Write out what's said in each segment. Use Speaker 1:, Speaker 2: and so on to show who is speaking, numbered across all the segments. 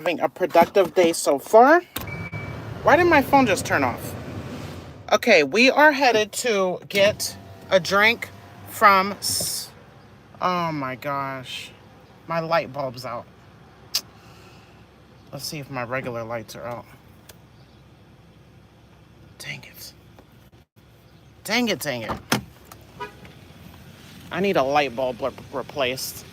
Speaker 1: Having a productive day so far. Why did my phone just turn off? Okay, we are headed to get a drink from... Oh my gosh. My light bulb's out. Let's see if my regular lights are out. Dang it. Dang it, dang it. I need a light bulb replaced.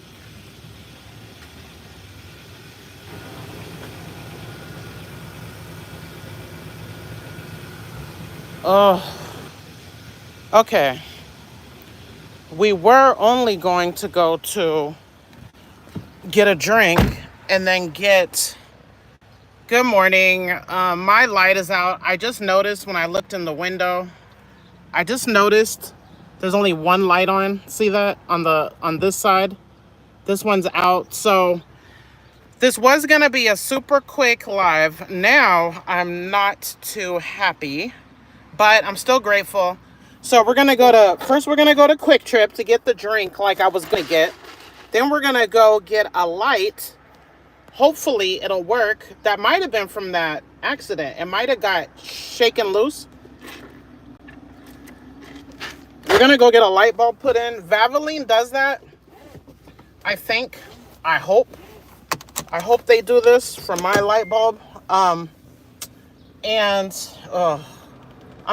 Speaker 1: Oh, okay. We were only going to go to get a drink and then get... Good morning. My light is out. I just noticed when I looked in the window, I just noticed there's only one light on. See that on this side? This one's out. So this was gonna be a super quick live. Now I'm not too happy, but I'm still grateful. So we're gonna go to Quick Trip to get the drink like I was gonna get. Then we're gonna go get a light. Hopefully it'll work. That might have been from that accident. It might have got shaken loose. We're gonna go get a light bulb put in. Valvoline does that. I think. I hope they do this for my light bulb. I'm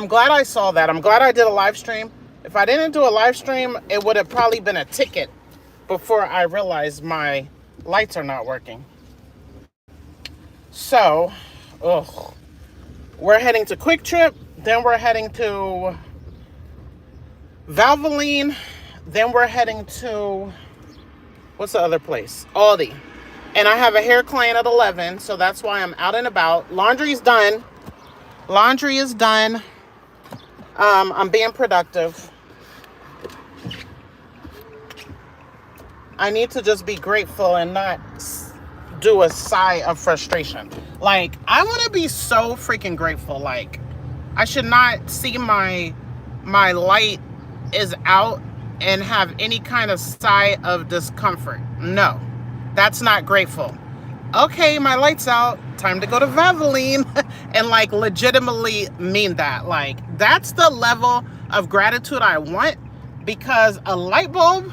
Speaker 1: glad I saw that. I'm glad I did a live stream. If I didn't do a live stream, it would have probably been a ticket before I realized my lights are not working. So, we're heading to Quick Trip. Then we're heading to Valvoline. Then we're heading to, what's the other place? Aldi. And I have a hair client at 11, so that's why I'm out and about. Laundry's done. Laundry is done. I'm being productive. I need to just be grateful and not do a sigh of frustration. Like, I want to be so freaking grateful. Like, I should not see my light is out and have any kind of sigh of discomfort. No, that's not grateful. Okay, my light's out. Time to go to Valvoline. And like legitimately mean that. Like, that's the level of gratitude I want, because a light bulb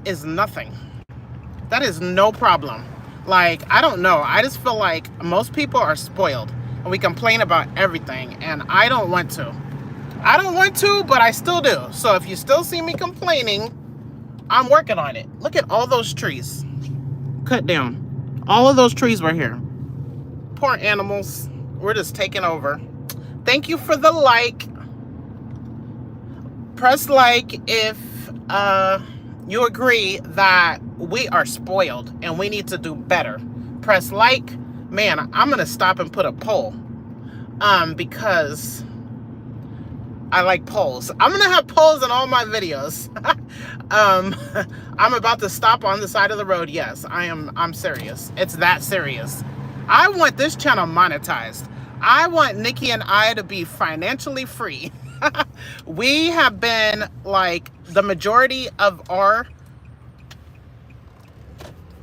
Speaker 1: is nothing. That is no problem. Like, I don't know. I just feel like most people are spoiled and we complain about everything, and I don't want to. I don't want to, but I still do. So if you still see me complaining, I'm working on it. Look at all those trees cut down. All of those trees were here. Poor animals. We're just taking over. Thank you for the like. Press like if you agree that we are spoiled and we need to do better. Press like. Man, I'm gonna stop and put a poll because I like polls. I'm gonna have polls in all my videos. I'm about to stop on the side of the road. Yes, I'm serious. It's that serious. I want this channel monetized. I want Nikki and I to be financially free. We have been, like, the majority of our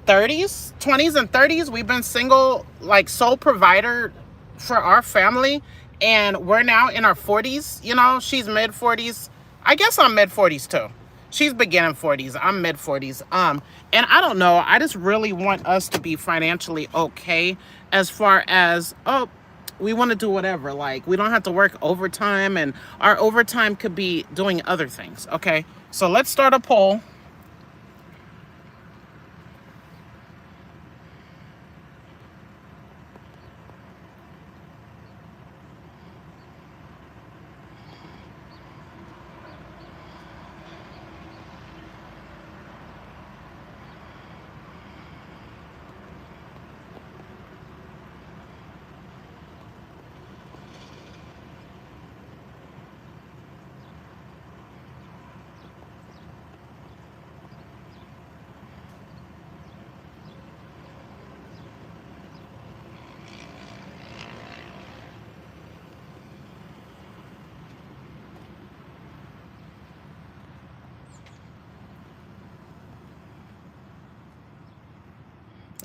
Speaker 1: 30s, 20s and 30s, we've been single, like, sole provider for our family. And we're now in our 40s. You know, she's mid 40s. I guess I'm mid 40s too. She's beginning 40s. I'm mid 40s. And I don't know. I just really want us to be financially okay, as far as, we want to do whatever. Like, we don't have to work overtime, and our overtime could be doing other things. Okay. So let's start a poll.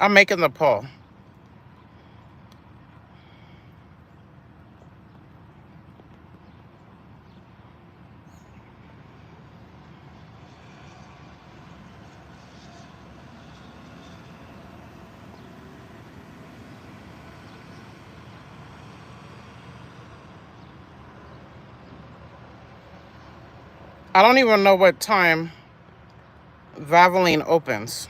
Speaker 1: I'm making the poll. I don't even know what time Valvoline opens.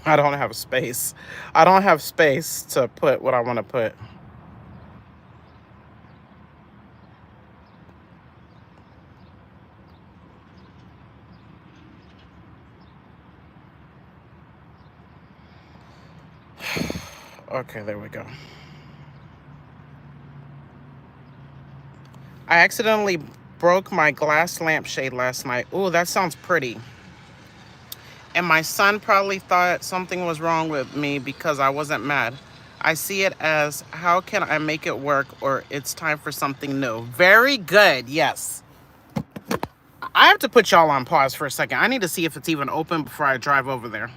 Speaker 1: I don't have space. I don't have space to put what I want to put. Okay, there we go. I accidentally broke my glass lampshade last night. Ooh, that sounds pretty. And my son probably thought something was wrong with me because I wasn't mad. I see it as, how can I make it work, or it's time for something new. Very good, yes. I have to put y'all on pause for a second. I need to see if it's even open before I drive over there.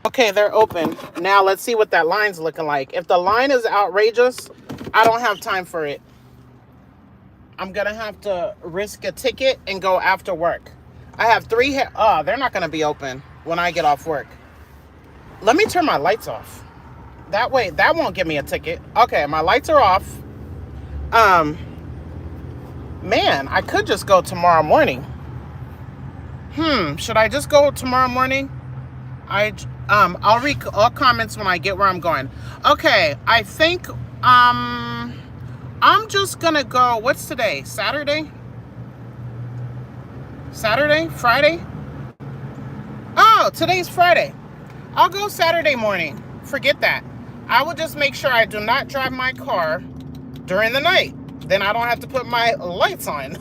Speaker 1: Okay, they're open. Now let's see what that line's looking like. If the line is outrageous, I don't have time for it. I'm gonna have to risk a ticket and go after work. I have 3 they're not gonna be open when I get off work. Let me turn my lights off. That way, that won't give me a ticket. Okay, my lights are off. Man, I could just go tomorrow morning. Should I just go tomorrow morning? I'll read all comments when I get where I'm going. Okay, I think, I'm just gonna go, what's today? Saturday? Friday? Oh, today's Friday. I'll go Saturday morning. Forget that. I will just make sure I do not drive my car during the night. Then I don't have to put my lights on.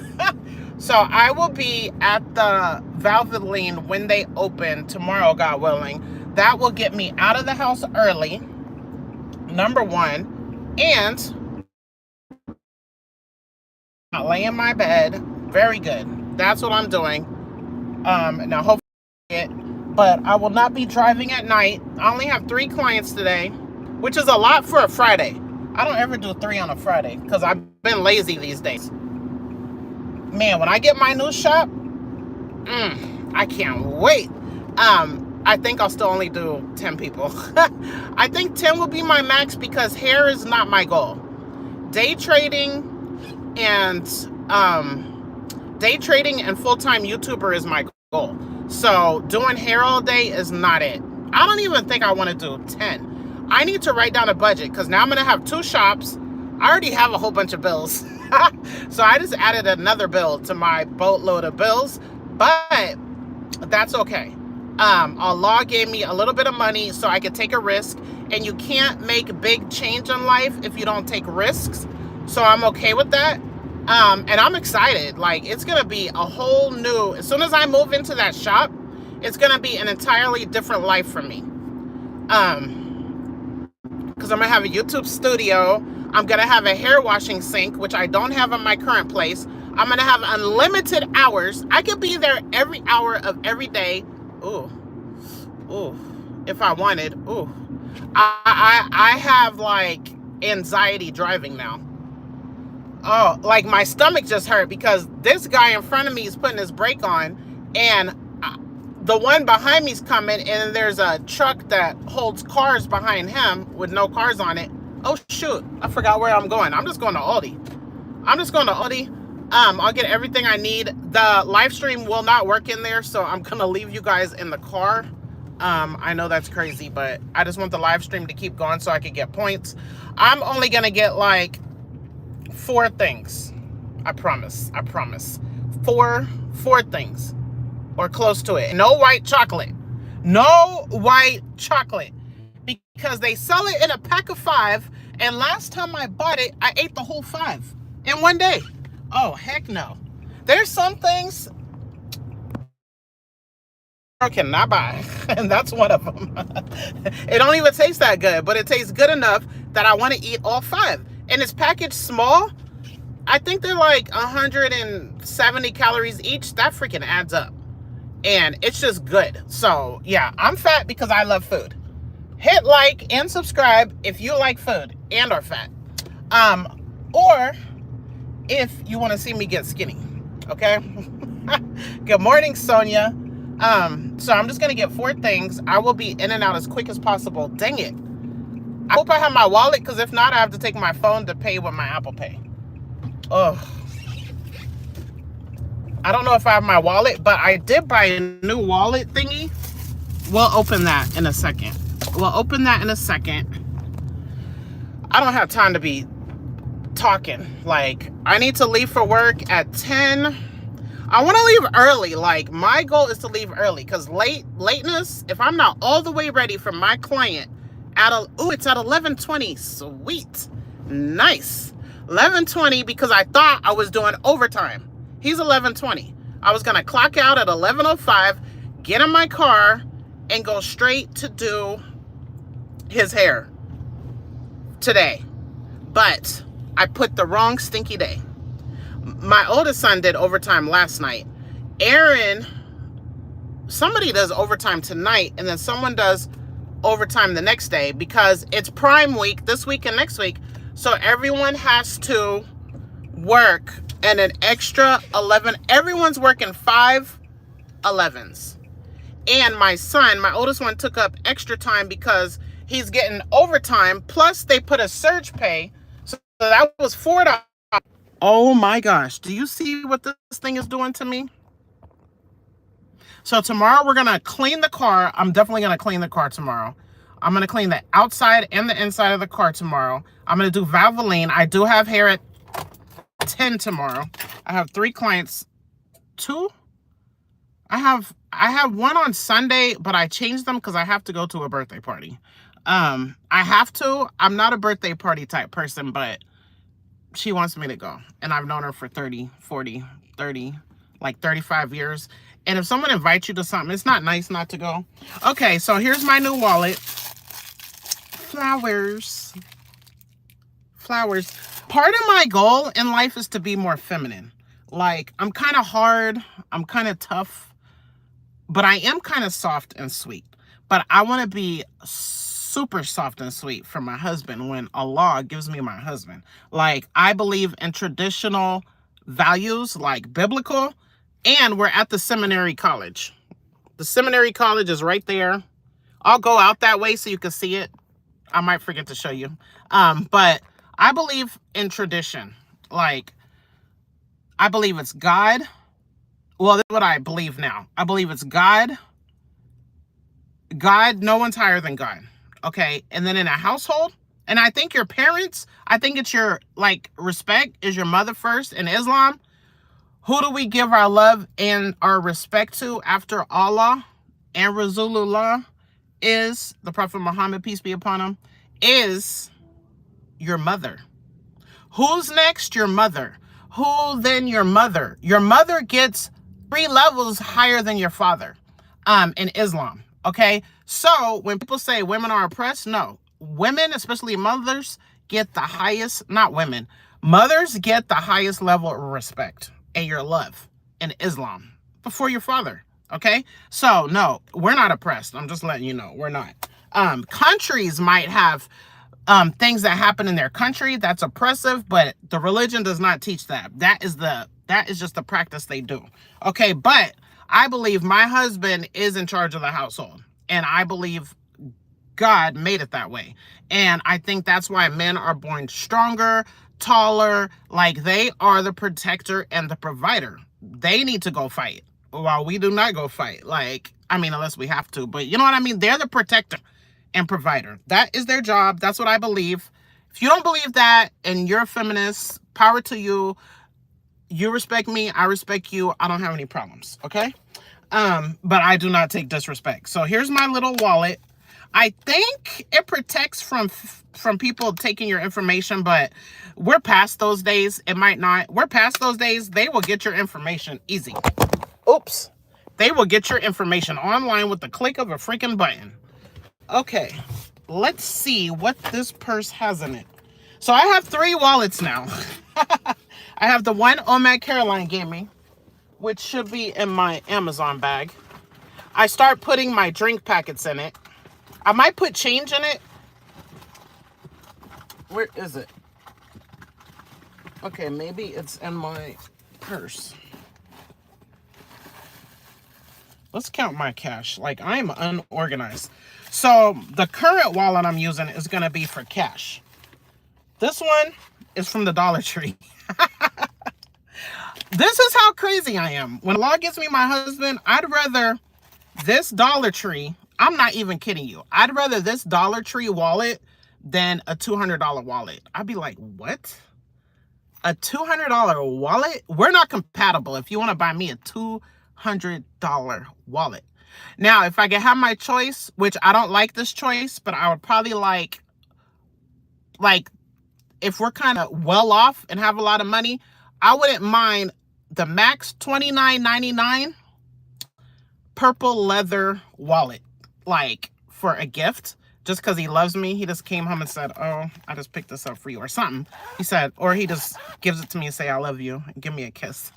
Speaker 1: So I will be at the Valvoline when they open tomorrow, God willing. That will get me out of the house early, number one. And I'll lay in my bed. Very good. That's what I'm doing. Now hopefully but I will not be driving at night. I only have 3 clients today, which is a lot for a Friday. I don't ever do 3 on a Friday because I've been lazy these days. Man, when I get my new shop, I can't wait. I think I'll still only do 10 people. I think 10 will be my max because hair is not my goal. Day trading and full-time YouTuber is my goal. So doing hair all day is not it. I don't even think I want to do 10. I need to write down a budget because now I'm going to have 2 shops. I already have a whole bunch of bills. So I just added another bill to my boatload of bills, but that's okay. Allah gave me a little bit of money so I could take a risk, and you can't make big change in life if you don't take risks. So I'm okay with that. And I'm excited. Like, it's going to be a whole new, as soon as I move into that shop, it's going to be an entirely different life for me. Because I'm going to have a YouTube studio. I'm going to have a hair washing sink, which I don't have in my current place. I'm going to have unlimited hours. I could be there every hour of every day. Ooh, if I wanted. Ooh, I have like anxiety driving now. Oh, like my stomach just hurt because this guy in front of me is putting his brake on, and the one behind me is coming, and there's a truck that holds cars behind him with no cars on it. Oh shoot, I forgot where I'm going. I'm just going to Aldi. I'll get everything I need. The live stream will not work in there, so I'm gonna leave you guys in the car. I know that's crazy, but I just want the live stream to keep going so I can get points. I'm only gonna get like 4 things. I promise. 4 things or close to it. No white chocolate. Because they sell it in a pack of 5, and last time I bought it, I ate the whole 5 in one day. Oh, heck no. There's some things cannot buy, and that's one of them. It don't even taste that good, but it tastes good enough that I want to eat all 5. And it's packaged small. I think they're like 170 calories each. That freaking adds up. And it's just good. So yeah, I'm fat because I love food. Hit like and subscribe if you like food and are fat. Or if you want to see me get skinny. Okay. Good morning, Sonia. So I'm just gonna get 4 things. I will be in and out as quick as possible. Dang it. I hope I have my wallet, because if not, I have to take my phone to pay with my Apple Pay. Ugh. I don't know if I have my wallet, but I did buy a new wallet thingy. We'll open that in a second. I don't have time to be talking. Like, I need to leave for work at 10. I want to leave early. Like, my goal is to leave early, because lateness, if I'm not all the way ready for my client it's at 11:20. Sweet. Nice. 11:20, because I thought I was doing overtime. He's 11:20. I was going to clock out at 11:05, get in my car, and go straight to do his hair today. But I put the wrong stinky day. My oldest son did overtime last night. Aaron, somebody does overtime tonight, and then someone does overtime the next day, because it's Prime Week this week and next week. So everyone has to work and an extra 11. Everyone's working 5 11s. And my son, my oldest one, took up extra time because he's getting overtime. Plus they put a surge pay. So that was $4. Oh my gosh. Do you see what this thing is doing to me? So tomorrow we're going to clean the car. I'm definitely going to clean the car tomorrow. I'm going to clean the outside and the inside of the car tomorrow. I'm going to do Valvoline. I do have hair at 10 tomorrow. I have 3 clients. 2? I have one on Sunday, but I changed them because I have to go to a birthday party. I have to. I'm not a birthday party type person, but she wants me to go. And I've known her for 30, 40, 30, like 35 years. And if someone invites you to something, it's not nice not to go. Okay, so here's my new wallet. Flowers. Part of my goal in life is to be more feminine. Like, I'm kind of hard. I'm kind of tough. But I am kind of soft and sweet. But I want to be super soft and sweet for my husband when Allah gives me my husband. Like, I believe in traditional values, like biblical. And we're at the seminary college. The seminary college is right there. I'll go out that way so you can see it. I might forget to show you. But I believe in tradition. Like, I believe it's God. Well, this is what I believe now. I believe it's God. No one's higher than God. Okay. And then in a household, and I think your parents, I think it's your, like, respect is your mother first in Islam. Who do we give our love and our respect to after Allah and Rasulullah is, the Prophet Muhammad, peace be upon him, is your mother. Who's next? Your mother. Who then? Your mother. Your mother gets 3 levels higher than your father in Islam. Okay? So when people say women are oppressed, no. Women, especially mothers, get the highest, not women, mothers get the highest level of respect and your love in Islam before your father. Okay? So no, we're not oppressed. I'm just letting you know, we're not. Countries might have things that happen in their country that's oppressive, but the religion does not teach that. That is just the practice they do. Okay, but I believe my husband is in charge of the household, and I believe God made it that way. And I think that's why men are born stronger, taller, like they are the protector and the provider. They need to go fight while we do not go fight. Like, I mean, unless we have to, but you know what I mean? They're the protector and provider. That is their job. That's what I believe. If you don't believe that and you're a feminist, power to you. You respect me, I respect you. I don't have any problems, okay? But I do not take disrespect. So here's my little wallet. I think it protects from people taking your information, but we're past those days. It might not. We're past those days. They will get your information easy. Oops. They will get your information online with the click of a freaking button. Okay, let's see what this purse has in it. So I have 3 wallets now. I have the one Omag Caroline gave me, which should be in my Amazon bag. I start putting my drink packets in it. I might put change in it. Where is it? Okay, maybe it's in my purse. Let's count my cash. Like, I'm unorganized. So the current wallet I'm using is going to be for cash. This one is from the Dollar Tree. This is how crazy I am. When law gives me my husband, I'd rather this Dollar Tree, I'm not even kidding you, I'd rather this Dollar Tree wallet than a $200 wallet. I'd be like, what? A $200 wallet? We're not compatible if you want to buy me a $200 wallet. Now, if I could have my choice, which I don't like this choice, but I would probably like if we're kind of well off and have a lot of money, I wouldn't mind the Max $29.99 purple leather wallet, like for a gift, just because he loves me. He just came home and said, oh, I just picked this up for you or something. He said, or he just gives it to me and say, I love you, and give me a kiss.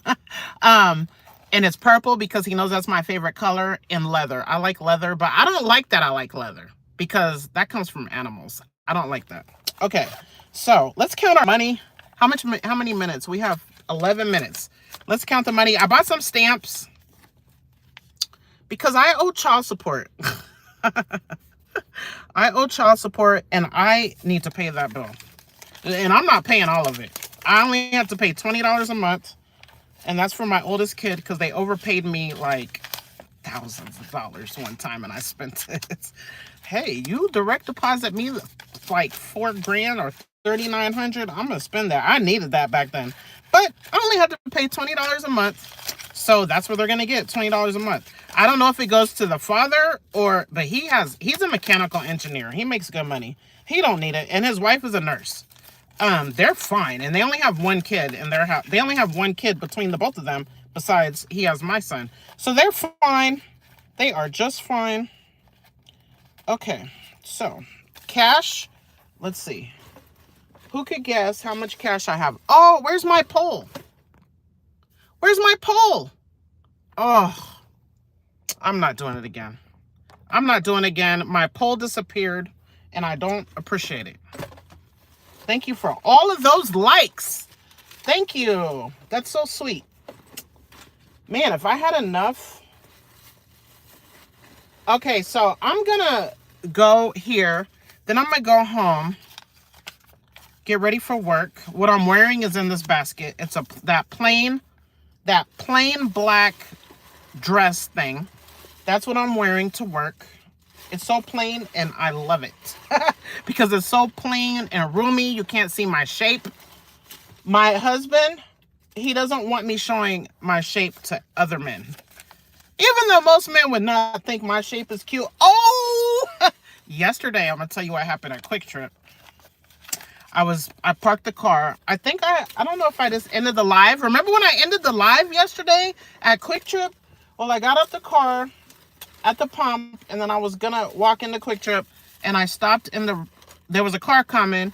Speaker 1: And it's purple because he knows that's my favorite color, and leather. I like leather, but I don't like that I like leather because that comes from animals. I don't like that. Okay, so let's count our money. How many minutes? We have 11 minutes. Let's count the money. I bought some stamps because I owe child support. I owe child support and I need to pay that bill. And I'm not paying all of it. I only have to pay $20 a month. And that's for my oldest kid because they overpaid me like thousands of dollars one time and I spent it. Hey, you direct deposit me like $4,000 or $3,900. I'm gonna spend that. I needed that back then. But I only had to pay $20 a month. So that's what they're gonna get, $20 a month. I don't know if it goes to the father or, but he's a mechanical engineer. He makes good money. He don't need it. And his wife is a nurse. They're fine. And they only have one kid in their house. They only have one kid between the both of them. Besides, he has my son. So they're fine. They are just fine. Okay. So cash. Let's see. Who could guess how much cash I have? Oh, where's my pole? Where's my pole? Oh, I'm not doing it again. I'm not doing it again. My pole disappeared and I don't appreciate it. Thank you for all of those likes. Thank you. That's so sweet. Man, if I had enough. Okay, so I'm going to go here. Then I'm going to go home. Get ready for work. What I'm wearing is in this basket. It's that plain black dress thing. That's what I'm wearing to work. It's so plain and I love it. Because it's so plain and roomy. You can't see my shape. My husband, he doesn't want me showing my shape to other men. Even though most men would not think my shape is cute. Oh! Yesterday, I'm going to tell you what happened at Quick Trip. I parked the car. I think I don't know if I just ended the live. Remember when I ended the live yesterday at Quick Trip? Well, I got out the car at the pump and then I was gonna walk into Quick Trip and I stopped there was a car coming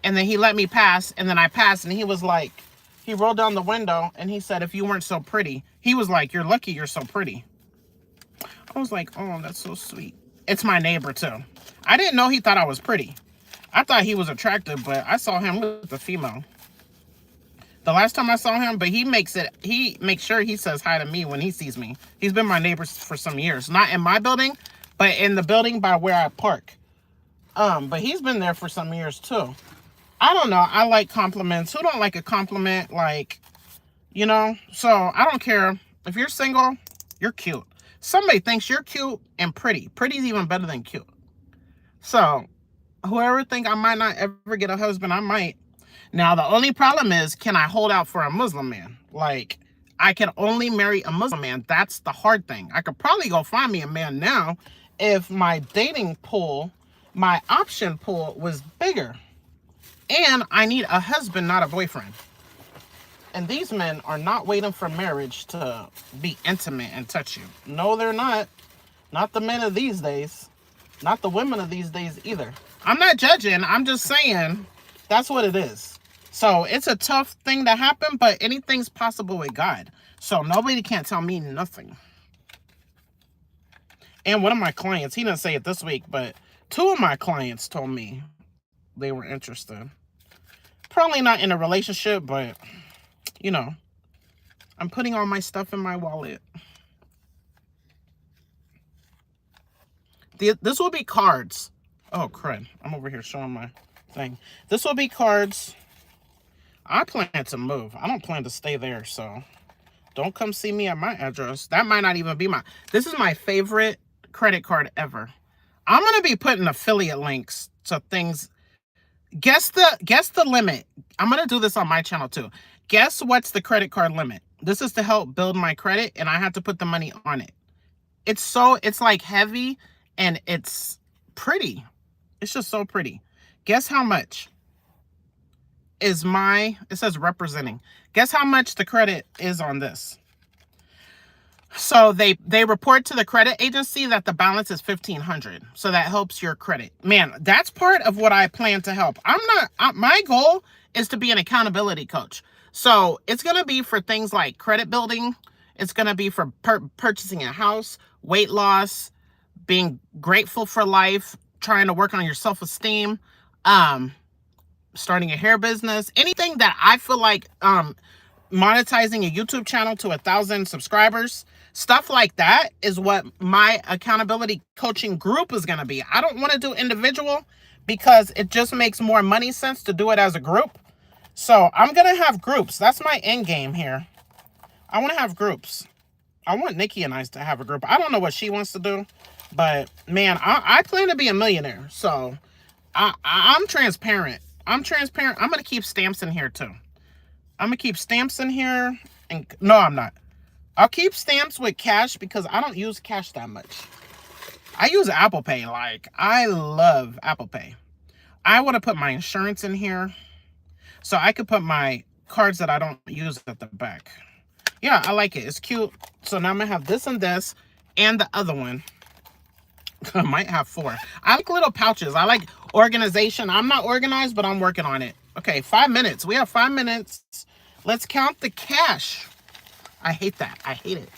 Speaker 1: and then he let me pass and then I passed and he was like, he rolled down the window and he said, if you weren't so pretty, he was like, you're lucky you're so pretty. I was like, oh, that's so sweet. It's my neighbor too. I didn't know he thought I was pretty. I thought he was attractive, but I saw him with a female. The last time I saw him, but he makes sure he says hi to me when he sees me. He's been my neighbor for some years. Not in my building, but in the building by where I park. But he's been there for some years too. I don't know. I like compliments. Who don't like a compliment? Like, you know? So I don't care. If you're single, you're cute. Somebody thinks you're cute and pretty. Pretty's even better than cute. So whoever think I might not ever get a husband, I might. Now, the only problem is, can I hold out for a Muslim man? Like, I can only marry a Muslim man. That's the hard thing. I could probably go find me a man now if my dating pool, my option pool was bigger. And I need a husband, not a boyfriend. And these men are not waiting for marriage to be intimate and touch you. No, they're not. Not the men of these days. Not the women of these days either. I'm not judging. I'm just saying that's what it is. So it's a tough thing to happen, but anything's possible with God. So nobody can't tell me nothing. And one of my clients, he didn't say it this week, but 2 of my clients told me they were interested. Probably not in a relationship, but, you know, I'm putting all my stuff in my wallet. This will be cards. Oh, crud. I'm over here showing my thing. This will be cards. I plan to move. I don't plan to stay there, so don't come see me at my address. That might not even be my... This is my favorite credit card ever. I'm going to be putting affiliate links to things. Guess the limit. I'm going to do this on my channel too. Guess what's the credit card limit? This is to help build my credit, and I have to put the money on it. It's like heavy and it's pretty. It's just so pretty. Guess how much is it says representing. Guess how much the credit is on this. So they report to the credit agency that the balance is $1,500. So that helps your credit. Man, that's part of what I plan to help. My goal is to be an accountability coach. So it's going to be for things like credit building. It's going to be for purchasing a house, weight loss, being grateful for life, trying to work on your self-esteem, starting a hair business, anything that I feel like monetizing a YouTube channel to 1,000 subscribers, stuff like that is what my accountability coaching group is going to be. I don't want to do individual because it just makes more money sense to do it as a group. So I'm going to have groups. That's my end game here. I want to have groups. I want Nikki and I to have a group. I don't know what she wants to do, but man, I plan to be a millionaire. So I'm transparent. I'm transparent. I'm going to keep stamps in here too. I'm going to keep stamps in here. And no, I'm not. I'll keep stamps with cash because I don't use cash that much. I use Apple Pay. Like, I love Apple Pay. I want to put my insurance in here so I could put my cards that I don't use at the back. Yeah, I like it. It's cute. So now I'm going to have this and this and the other one. I might have 4. I like little pouches. I like organization. I'm not organized, but I'm working on it. Okay, 5 minutes. We have 5 minutes. Let's count the cash. I hate that. I hate it.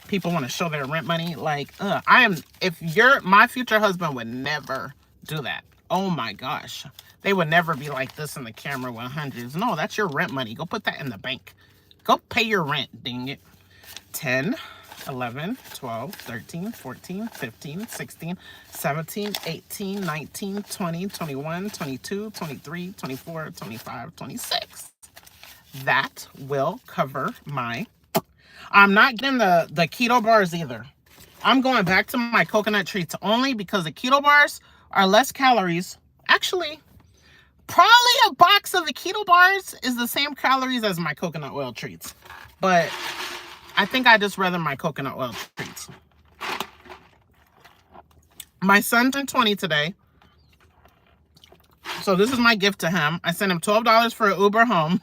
Speaker 1: People want to show their rent money. Like, my future husband would never do that. Oh my gosh. They would never be like this in the camera with hundreds. No, that's your rent money. Go put that in the bank. Go pay your rent, dang it. 10, 11, 12, 13, 14, 15, 16, 17, 18, 19, 20, 21, 22, 23, 24, 25, 26. That will cover my... I'm not getting the keto bars either. I'm going back to my coconut treats only because the keto bars are less calories. Actually, probably a box of the keto bars is the same calories as my coconut oil treats. But I think I just rather my coconut oil treats. My son turned 20 today. So this is my gift to him. I sent him $12 for an Uber home.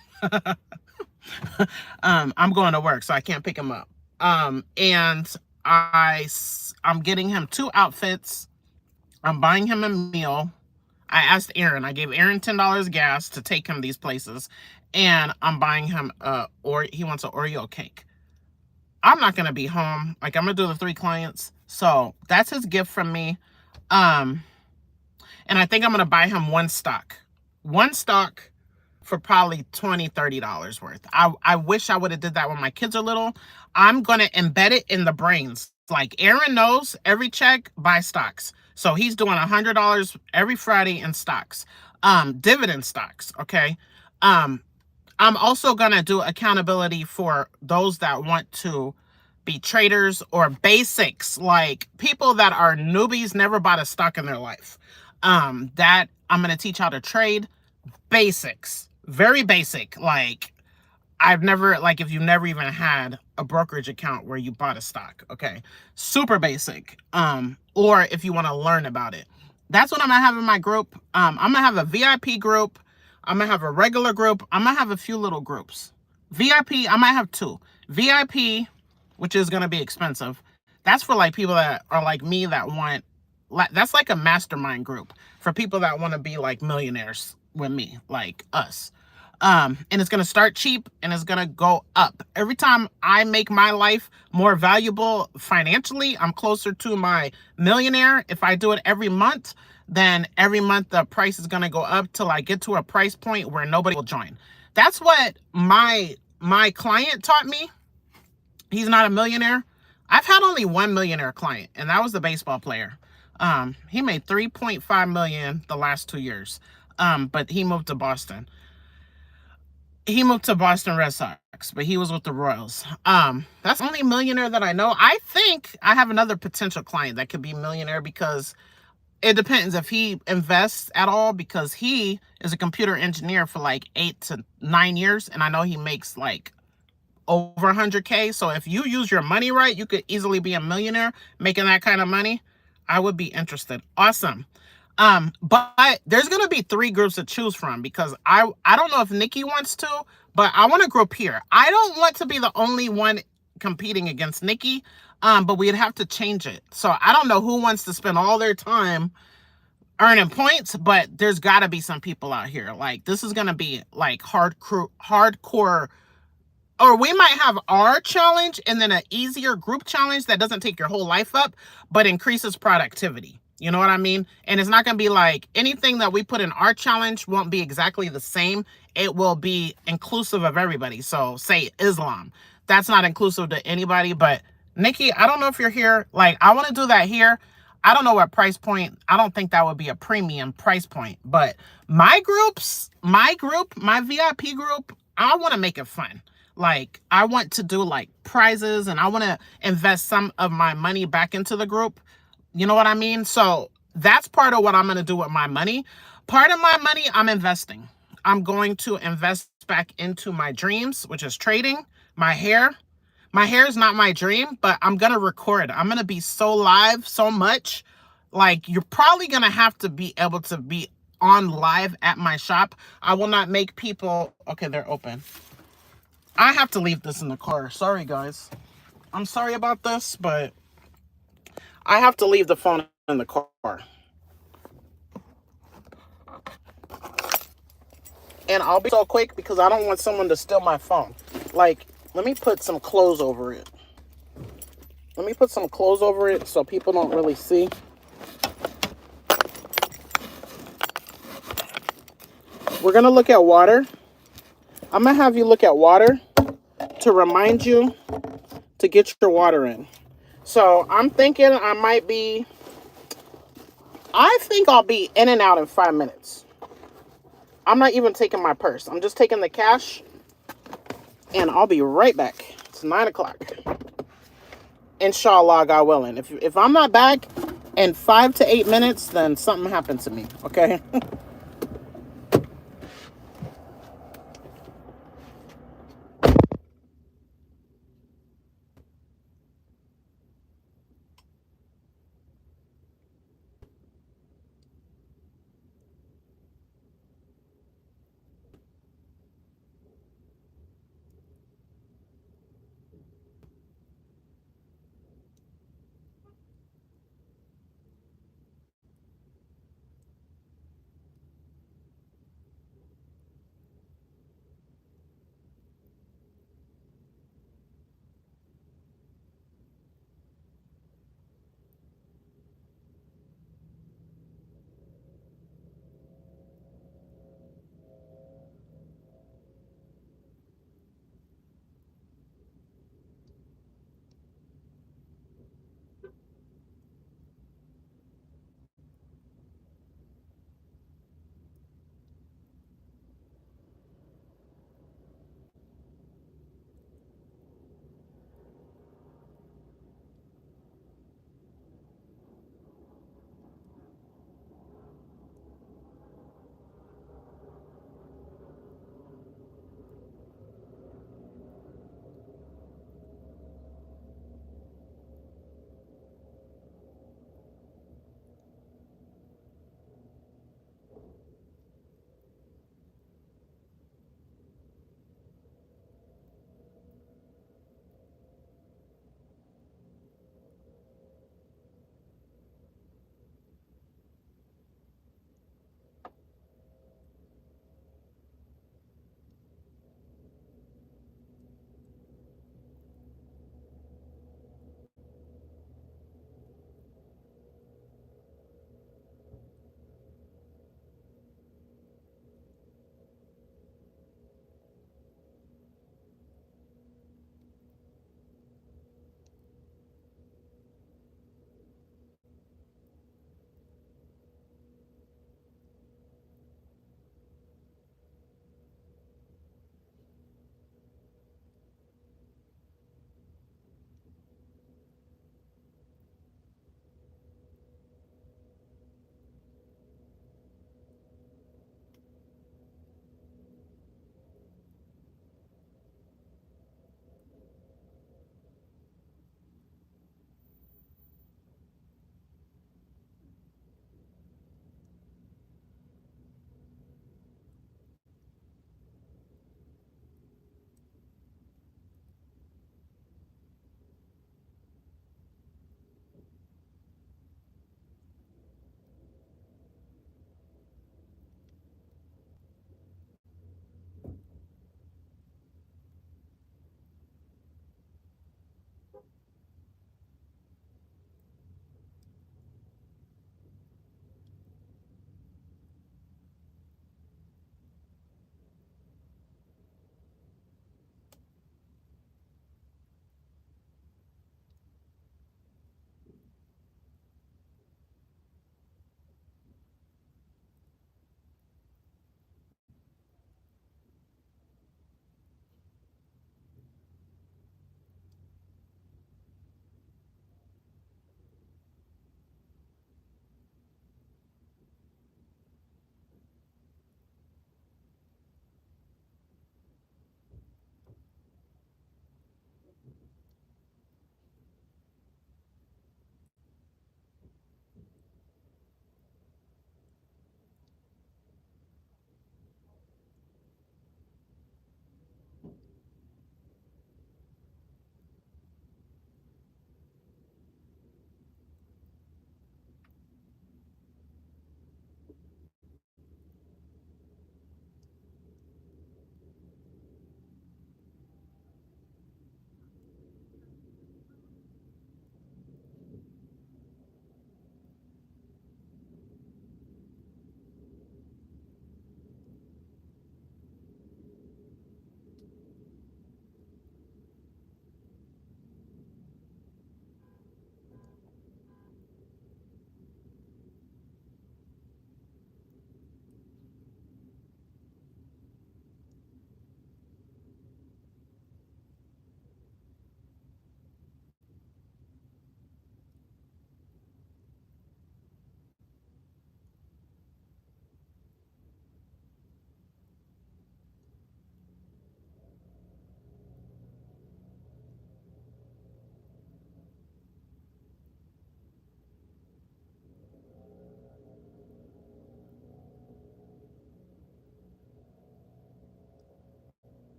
Speaker 1: I'm going to work, so I can't pick him up. And I'm getting him 2 outfits. I'm buying him a meal. I asked Aaron. I gave Aaron $10 gas to take him these places. And I'm buying him he wants an Oreo cake. I'm not going to be home. Like, I'm going to do the 3 clients. So that's his gift from me. And I think I'm going to buy him 1 stock. 1 stock for probably $20, $30 worth. I wish I would have did that when my kids are little. I'm going to embed it in the brains. Like, Aaron knows every check, buy stocks. So he's doing $100 every Friday in stocks. Dividend stocks, okay? I'm also going to do accountability for those that want to be traders or basics, like people that are newbies, never bought a stock in their life. That I'm going to teach how to trade. Basics. Very basic. Like, if you've never even had a brokerage account where you bought a stock, okay? Super basic. Or if you want to learn about it. That's what I'm going to have in my group. I'm going to have a VIP group. I'm going to have a regular group. I'm going to have a few little groups. VIP, I might have two. VIP, which is gonna be expensive. That's for like people that are like me that want, that's like a mastermind group for people that want to be like millionaires with me, like us. And it's gonna start cheap and it's gonna go up. Every time I make my life more valuable financially, I'm closer to my millionaire. If I do it every month, then every month the price is gonna go up till I get to a price point where nobody will join. That's what my client taught me. He's not a millionaire. I've had only one millionaire client, and that was the baseball player. He made 3.5 million the last 2 years. But he moved to Boston. He moved to Boston Red Sox, but he was with the Royals. That's the only millionaire that I know. I think I have another potential client that could be millionaire because it depends if he invests at all, because he is a computer engineer for like 8 to 9 years, and I know he makes like over 100K. So if you use your money right, you could easily be a millionaire making that kind of money. I would be interested. Awesome. But there's gonna be three groups to choose from because I don't know if Nikki wants to, but I want to group here. I don't want to be the only one competing against Nikki. But we'd have to change it. So I don't know who wants to spend all their time earning points, but there's got to be some people out here. Like this is gonna be like hardcore, or we might have our challenge and then an easier group challenge that doesn't take your whole life up, but increases productivity. You know what I mean? And it's not going to be like anything that we put in our challenge won't be exactly the same. It will be inclusive of everybody. So say Islam. That's not inclusive to anybody, but Nikki, I don't know if you're here. Like, I want to do that here. I don't know what price point. I don't think that would be a premium price point, but my groups, my group, my VIP group, I want to make it fun. Like, I want to do like prizes and I want to invest some of my money back into the group. You know what I mean? So that's part of what I'm going to do with my money. Part of my money, I'm investing. I'm going to invest back into my dreams, which is trading, my hair. My hair is not my dream, but I'm going to record. I'm going to be so live so much. Like, you're probably going to have to be able to be on live at my shop. I will not make people. Okay, they're open. I have to leave this in the car. Sorry, guys. I'm sorry about this, but I have to leave the phone in the car. And I'll be so quick because I don't want someone to steal my phone. Like, let me put some clothes over it. Let me put some clothes over it so people don't really see. We're going to look at water. I'm going to have you look at water to remind you to get your water in. So I'm thinking I think I'll be in and out in 5 minutes. I'm not even taking my purse. I'm just taking the cash and I'll be right back. It's 9 o'clock. Inshallah, God willing. If I'm not back in 5 to 8 minutes, then something happened to me, okay?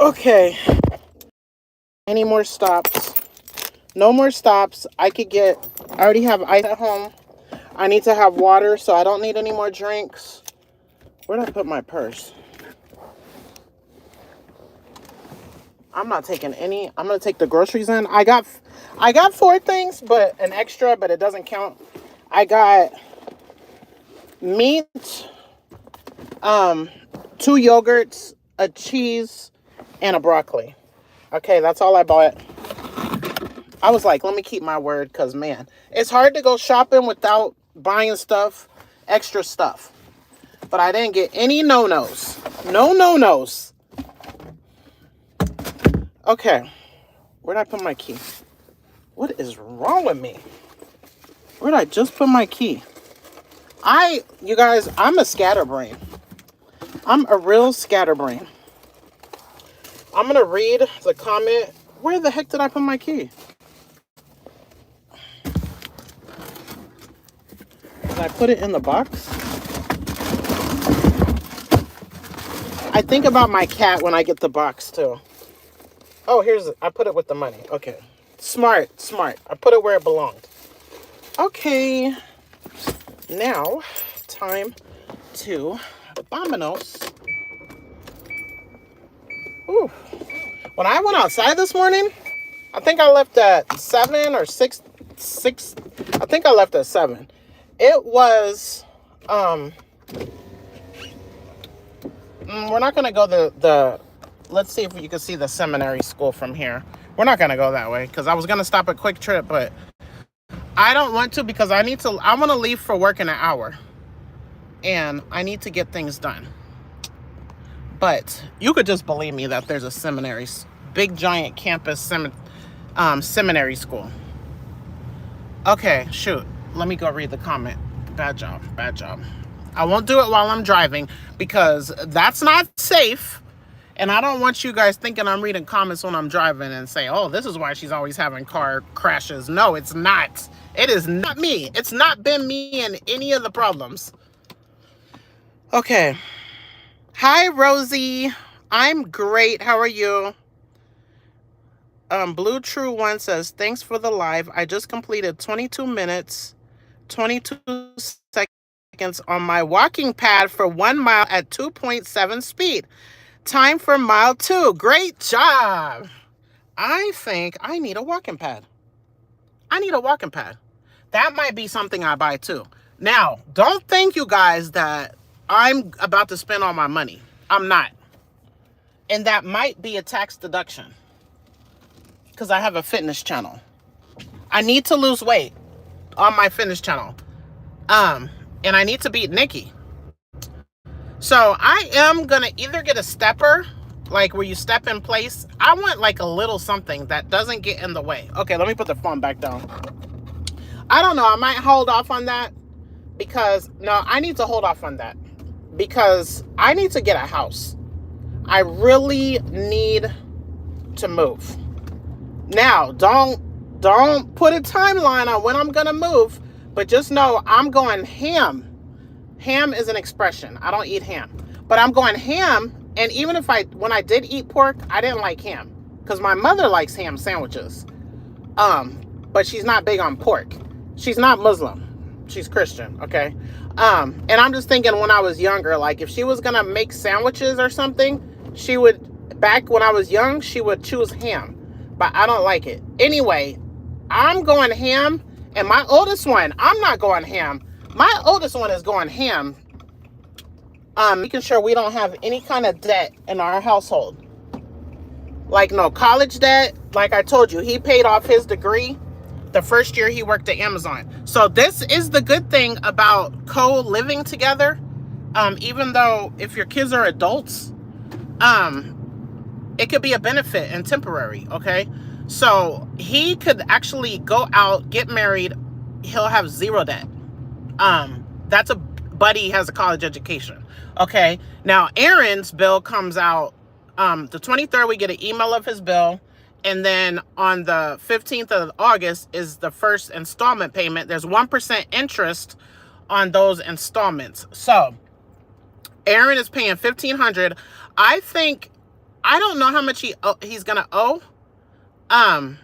Speaker 1: Okay. Any more stops? No more stops. I already have ice at home. I need to have water, so I don't need any more drinks. Where did I put my purse? I'm not taking any. I'm gonna take the groceries in. I got 4 things, but an extra, but it doesn't count. I got meat, 2 yogurts, a cheese, and a broccoli. Okay, that's all I bought. I was like, let me keep my word, because, man, it's hard to go shopping without buying stuff, extra stuff. But I didn't get any no-nos. No no-nos. Okay. Where did I put my key? What is wrong with me? Where did I just put my key? You guys, I'm a scatterbrain. I'm a real scatterbrain. I'm going to read the comment. Where the heck did I put my key? Did I put it in the box? I think about my cat when I get the box too. Oh, I put it with the money. Okay. Smart. I put it where it belonged. Okay. Now, time to Domino's. Ooh. When I went outside this morning, I think I left at 7 or 6. I think I left at 7. It was, we're not going to go let's see if you can see the seminary school from here. We're not going to go that way because I was going to stop at Quick Trip, but I don't want to because I want to leave for work in an hour and I need to get things done. But you could just believe me that there's a seminary, big giant campus seminary school. Okay, shoot. Let me go read the comment. Bad job. I won't do it while I'm driving because that's not safe. And I don't want you guys thinking I'm reading comments when I'm driving and say, oh, this is why she's always having car crashes. No, it's not. It is not me. It's not been me in any of the problems. Okay. Hi, Rosie. I'm great. How are you? Blue True One says, thanks for the live. I just completed 22 minutes, 22 seconds on my walking pad for 1 mile at 2.7 speed. Time for mile 2. Great job. I think I need a walking pad. That might be something I buy too. Now, don't think, you guys, that I'm about to spend all my money. I'm not. And that might be a tax deduction because I have a fitness channel. I need to lose weight on my fitness channel. And I need to beat Nikki. So I am going to either get a stepper, like where you step in place. I want like a little something that doesn't get in the way. Okay, let me put the phone back down. I don't know. I might hold off on that I need to hold off on that because I need to get a house. I really need to move. Now, don't put a timeline on when I'm going to move, but just know I'm going ham. Ham is an expression. I don't eat ham, but I'm going ham. And even when I did eat pork, I didn't like ham because my mother likes ham sandwiches. But she's not big on pork. She's not Muslim. She's Christian. Okay. And I'm just thinking when I was younger, like if she was going to make sandwiches or something, back when I was young, she would choose ham, but I don't like it. Anyway, I'm going ham, and my oldest one, I'm not going ham. My oldest one is going ham. Making sure we don't have any kind of debt in our household. Like no college debt. Like I told you, he paid off his degree the first year he worked at Amazon. So this is the good thing about co-living together. Even though if your kids are adults, it could be a benefit and temporary, okay? So he could actually go out, get married, he'll have 0 debt. That's a buddy has a college education, okay? Now, Aaron's bill comes out, the 23rd, we get an email of his bill, and then on the 15th of August is the first installment payment. There's 1% interest on those installments. So Aaron is paying $1,500. I think I don't know how much he's gonna owe. Um,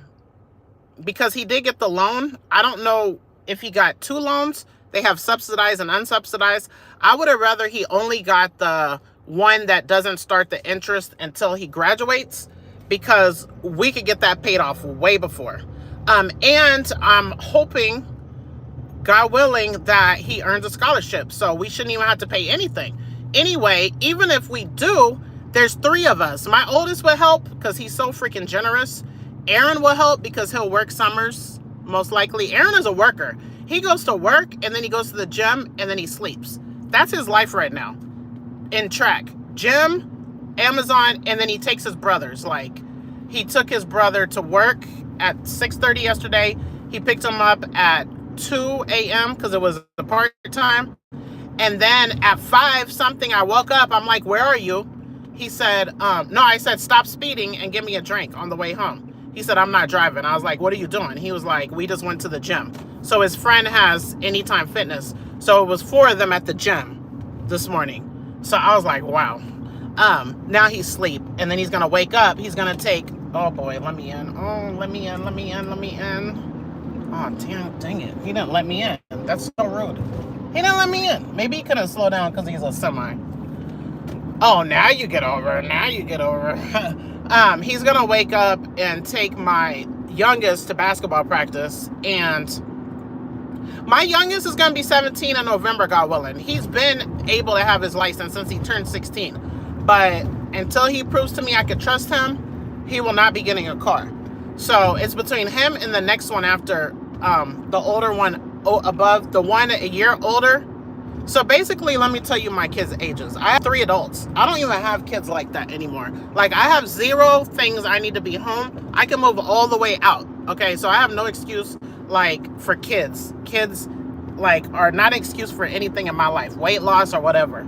Speaker 1: because he did get the loan. I don't know if he got two loans. They have subsidized and unsubsidized. I would have rather he only got the one that doesn't start the interest until he graduates, because we could get that paid off way before. And I'm hoping, God willing, that he earns a scholarship. So we shouldn't even have to pay anything. Anyway, even if we do, there's three of us. My oldest will help because he's so freaking generous. Aaron will help because he'll work summers, most likely. Aaron is a worker. He goes to work and then he goes to the gym and then he sleeps. That's his life right now. In track. Gym, Amazon, and then he takes his brothers. Like, he took his brother to work at 6:30 yesterday. He picked him up at 2 a.m. because it was a part time. And then at 5 something, I woke up. I'm like, where are you? He said, no, I said, stop speeding and give me a drink on the way home. He said, I'm not driving. I was like, what are you doing? He was like, we just went to the gym. So his friend has Anytime Fitness. So it was 4 of them at the gym this morning. So I was like, wow. Now he's asleep. And then he's going to wake up. He's going to take, oh boy, let me in. Oh, let me in, let me in, let me in. Oh, dang it. He didn't let me in. That's so rude. He didn't let me in. Maybe he couldn't slow down because he's a semi. Oh, now you get over. Now you get over. He's going to wake up and take my youngest to basketball practice. And my youngest is going to be 17 in November, God willing. He's been able to have his license since he turned 16. But until he proves to me I could trust him, he will not be getting a car. So it's between him and the next one after, the older one above, the one a year older. So basically, let me tell you my kids' ages. I have 3 adults. I don't even have kids like that anymore. Like, I have 0 things I need to be home. I can move all the way out. Okay, so I have no excuse, like, for kids. Kids, like, are not an excuse for anything in my life. Weight loss or whatever.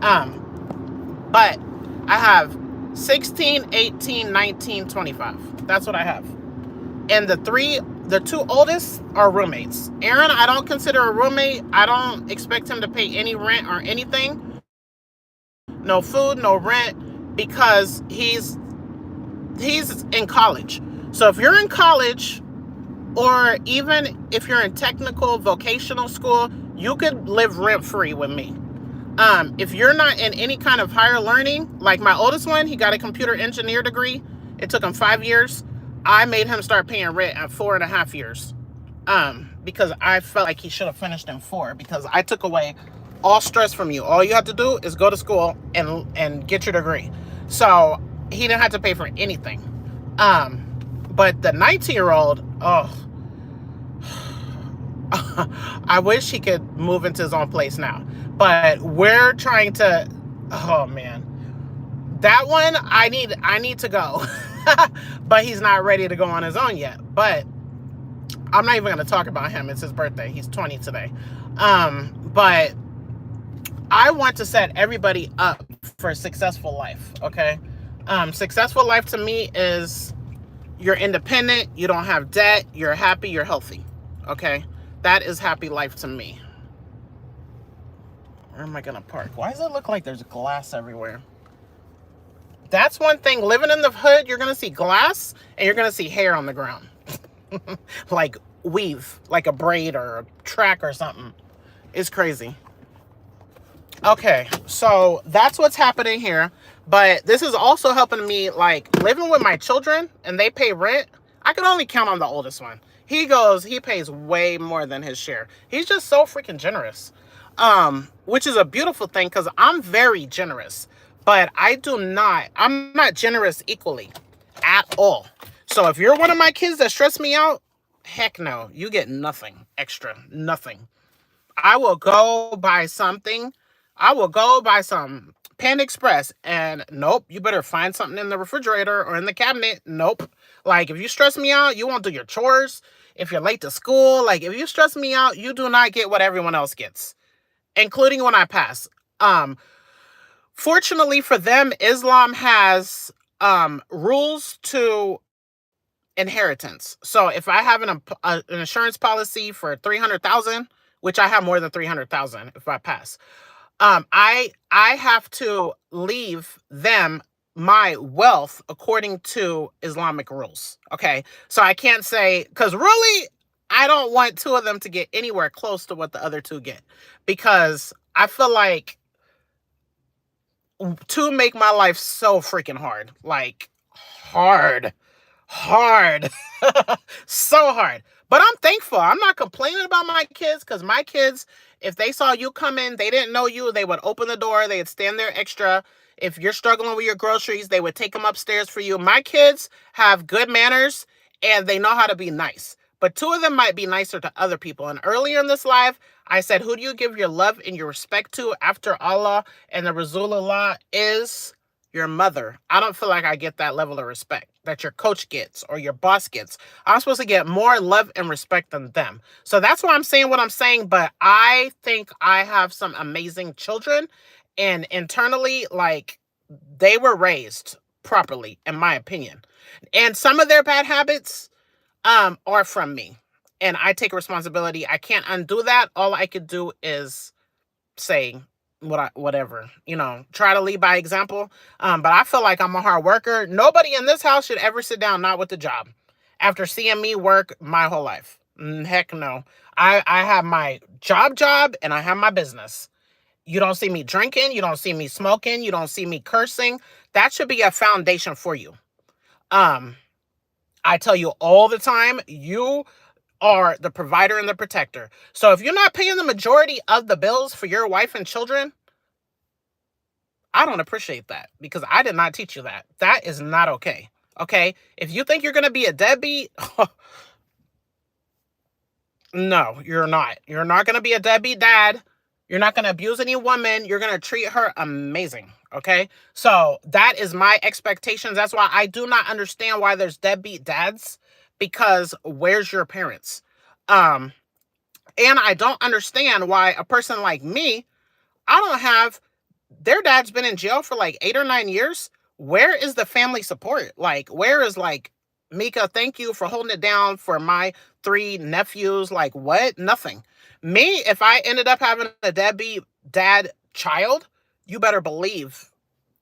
Speaker 1: But I have 16, 18, 19, 25. That's what I have. And the 2 oldest are roommates. Aaron, I don't consider a roommate. I don't expect him to pay any rent or anything. No food, no rent, because he's in college. So if you're in college, or even if you're in technical vocational school, you could live rent-free with me. If you're not in any kind of higher learning, like my oldest one, he got a computer engineer degree. It took him 5 years. I made him start paying rent at 4.5 years. Because I felt like he should have finished in 4, because I took away all stress from you. All you have to do is go to school and get your degree. So he didn't have to pay for anything. But the 19-year-old, oh, I wish he could move into his own place now. But we're trying to, oh man. That one, I need to go. But he's not ready to go on his own yet. But I'm not even going to talk about him. It's his birthday. He's 20 today. But I want to set everybody up for a successful life, okay? Successful life to me is you're independent, you don't have debt, you're happy, you're healthy, okay? That is happy life to me. Where am I going to park? Why does it look like there's glass everywhere? That's one thing. Living in the hood, you're going to see glass and you're going to see hair on the ground. Like weave, like a braid or a track or something. It's crazy. Okay, so that's what's happening here. But this is also helping me, like, living with my children and they pay rent. I can only count on the oldest one. He pays way more than his share. He's just so freaking generous. Which is a beautiful thing because I'm very generous. But I'm not generous equally at all. So if you're one of my kids that stress me out, heck no, you get nothing extra, nothing. I will go buy something. I will go buy some Panda Express and nope, you better find something in the refrigerator or in the cabinet. Nope. Like if you stress me out, you won't do your chores. If you're late to school, like if you stress me out, you do not get what everyone else gets, including when I pass. Fortunately for them, Islam has rules to inheritance. So if I have an insurance policy for 300,000, which I have more than 300,000 if I pass, I have to leave them my wealth according to Islamic rules. Okay. So I can't say, because really, I don't want two of them to get anywhere close to what the other two get, because I feel like two make my life so freaking hard. Like, hard. Hard. So hard. But I'm thankful. I'm not complaining about my kids, because my kids, if they saw you come in, they didn't know you, they would open the door, they would stand there extra. If you're struggling with your groceries, they would take them upstairs for you. My kids have good manners and they know how to be nice. But two of them might be nicer to other people. And earlier in this live, I said, who do you give your love and your respect to after Allah and the Rasulullah is your mother. I don't feel like I get that level of respect that your coach gets or your boss gets. I'm supposed to get more love and respect than them. So that's why I'm saying what I'm saying. But I think I have some amazing children. And internally, like, they were raised properly, in my opinion. And some of their bad habits are from me. And I take responsibility. I can't undo that. All I could do is say whatever, try to lead by example. But I feel like I'm a hard worker. Nobody in this house should ever sit down not with a job after seeing me work my whole life. Heck no. I have my job and I have my business. You don't see me drinking, you don't see me smoking, you don't see me cursing. That should be a foundation for you. I tell you all the time, you are the provider and the protector. So if you're not paying the majority of the bills for your wife and children, I don't appreciate that, because I did not teach you that. That is not okay. Okay? If you think you're going to be a deadbeat, no, you're not. You're not going to be a deadbeat dad. You're not going to abuse any woman. You're going to treat her amazing. Okay? So that is my expectations. That's why I do not understand why there's deadbeat dads, because where's your parents? And I don't understand why a person like me, I don't have, their dad's been in jail for like 8 or 9 years. Where is the family support? Like, where is, like, Mieka, thank you for holding it down for my 3 nephews. Like, what? Nothing. Me, if I ended up having a deadbeat dad child, you better believe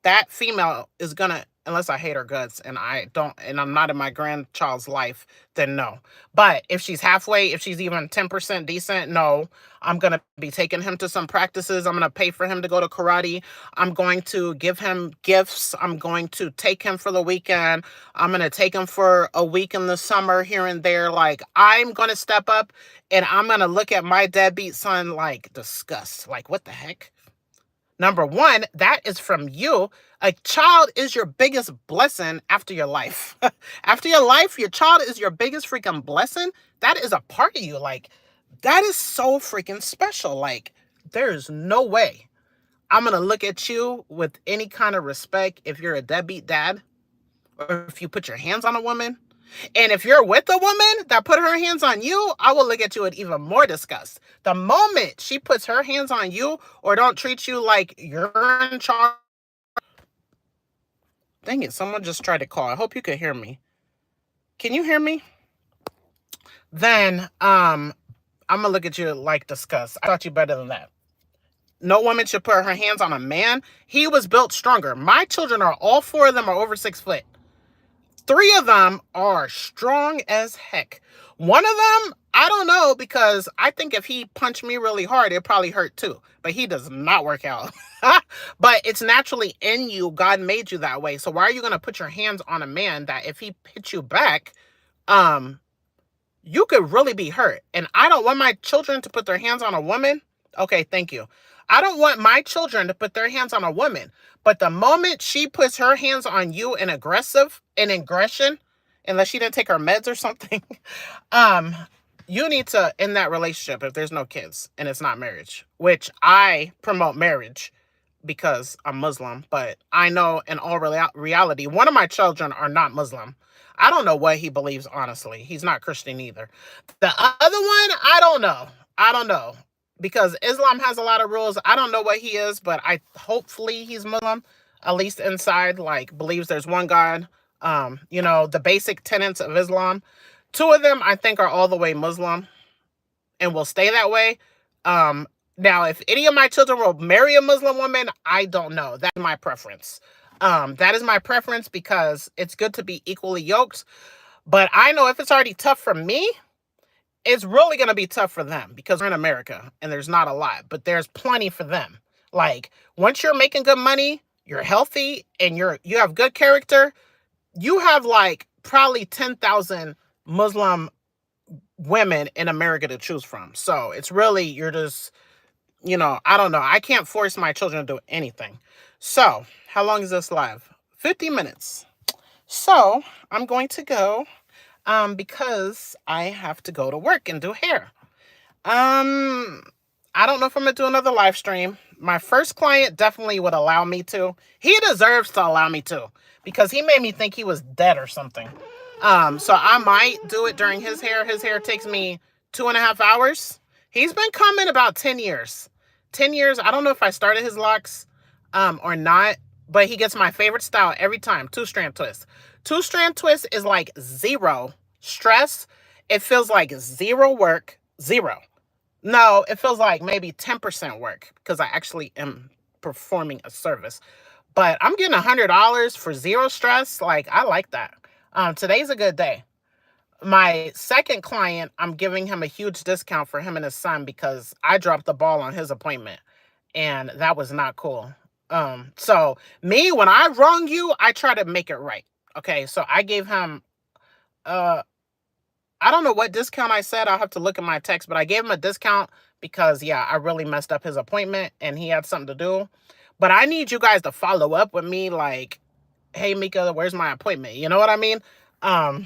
Speaker 1: that female is gonna, unless I hate her guts and I'm not in my grandchild's life, then no. But if she's halfway, if she's even 10% decent, no. I'm gonna be taking him to some practices. I'm gonna pay for him to go to karate. I'm going to give him gifts. I'm going to take him for the weekend. I'm gonna take him for a week in the summer here and there. Like, I'm gonna step up and I'm gonna look at my deadbeat son like disgust. Like, what the heck? Number one, that is from you. A child is your biggest blessing after your life. After your life, your child is your biggest freaking blessing. That is a part of you. Like, that is so freaking special. Like, there's no way I'm going to look at you with any kind of respect if you're a deadbeat dad or if you put your hands on a woman. And if you're with a woman that put her hands on you, I will look at you with even more disgust. The moment she puts her hands on you or don't treat you like you're in charge. Dang it, someone just tried to call. I hope you could hear me. Can you hear me? Then I'm gonna look at you like disgust. I thought you better than that. No woman should put her hands on a man. He was built stronger. My children are, all 4 of them are over 6 foot. 3 of them are strong as heck. One of them, I don't know, because I think if he punched me really hard, it probably hurt too. But he does not work out. But it's naturally in you. God made you that way. So why are you going to put your hands on a man that if he hits you back, you could really be hurt? And I don't want my children to put their hands on a woman. Okay, thank you. I don't want my children to put their hands on a woman. But the moment she puts her hands on you in aggression, unless she didn't take her meds or something, you need to end that relationship if there's no kids and it's not marriage, which I promote marriage because I'm Muslim. But I know in all reality, one of my children are not Muslim. I don't know what he believes, honestly. He's not Christian either. The other one, I don't know. Because Islam has a lot of rules. I don't know what he is, but hopefully he's Muslim, at least inside, like, believes there's one God. The basic tenets of Islam. 2 of them, I think, are all the way Muslim and will stay that way. Now, if any of my children will marry a Muslim woman, I don't know. That's my preference. That is my preference because it's good to be equally yoked. But I know if it's already tough for me, it's really going to be tough for them because we're in America and there's not a lot, but there's plenty for them. Like once you're making good money, you're healthy and you have good character, you have like probably 10,000 Muslim women in America to choose from. So it's really, you're just, I don't know. I can't force my children to do anything. So how long is this live? 50 minutes. So I'm going to go because I have to go to work and do hair. Um, I don't know if I'm gonna do another live stream. My first client definitely would allow me to. He deserves to allow me to because he made me think he was dead or something. So I might do it during his hair. His hair takes me 2.5 hours. He's been coming about 10 years. 10 years. I don't know if I started his locks or not, but he gets my favorite style every time. 2-strand twist. 2-strand twist is like zero stress. It feels like zero work. Zero. No, it feels like maybe 10% work because I actually am performing a service. But I'm getting $100 for zero stress. Like, I like that. Today's a good day. My second client, I'm giving him a huge discount for him and his son because I dropped the ball on his appointment and that was not cool. So me, when I wrong you, I try to make it right. Okay, so I gave him I don't know what discount I said. I'll have to look at my text, but I gave him a discount because, yeah, I really messed up his appointment and he had something to do. But I need you guys to follow up with me like, hey, Mieka, where's my appointment? You know what I mean? But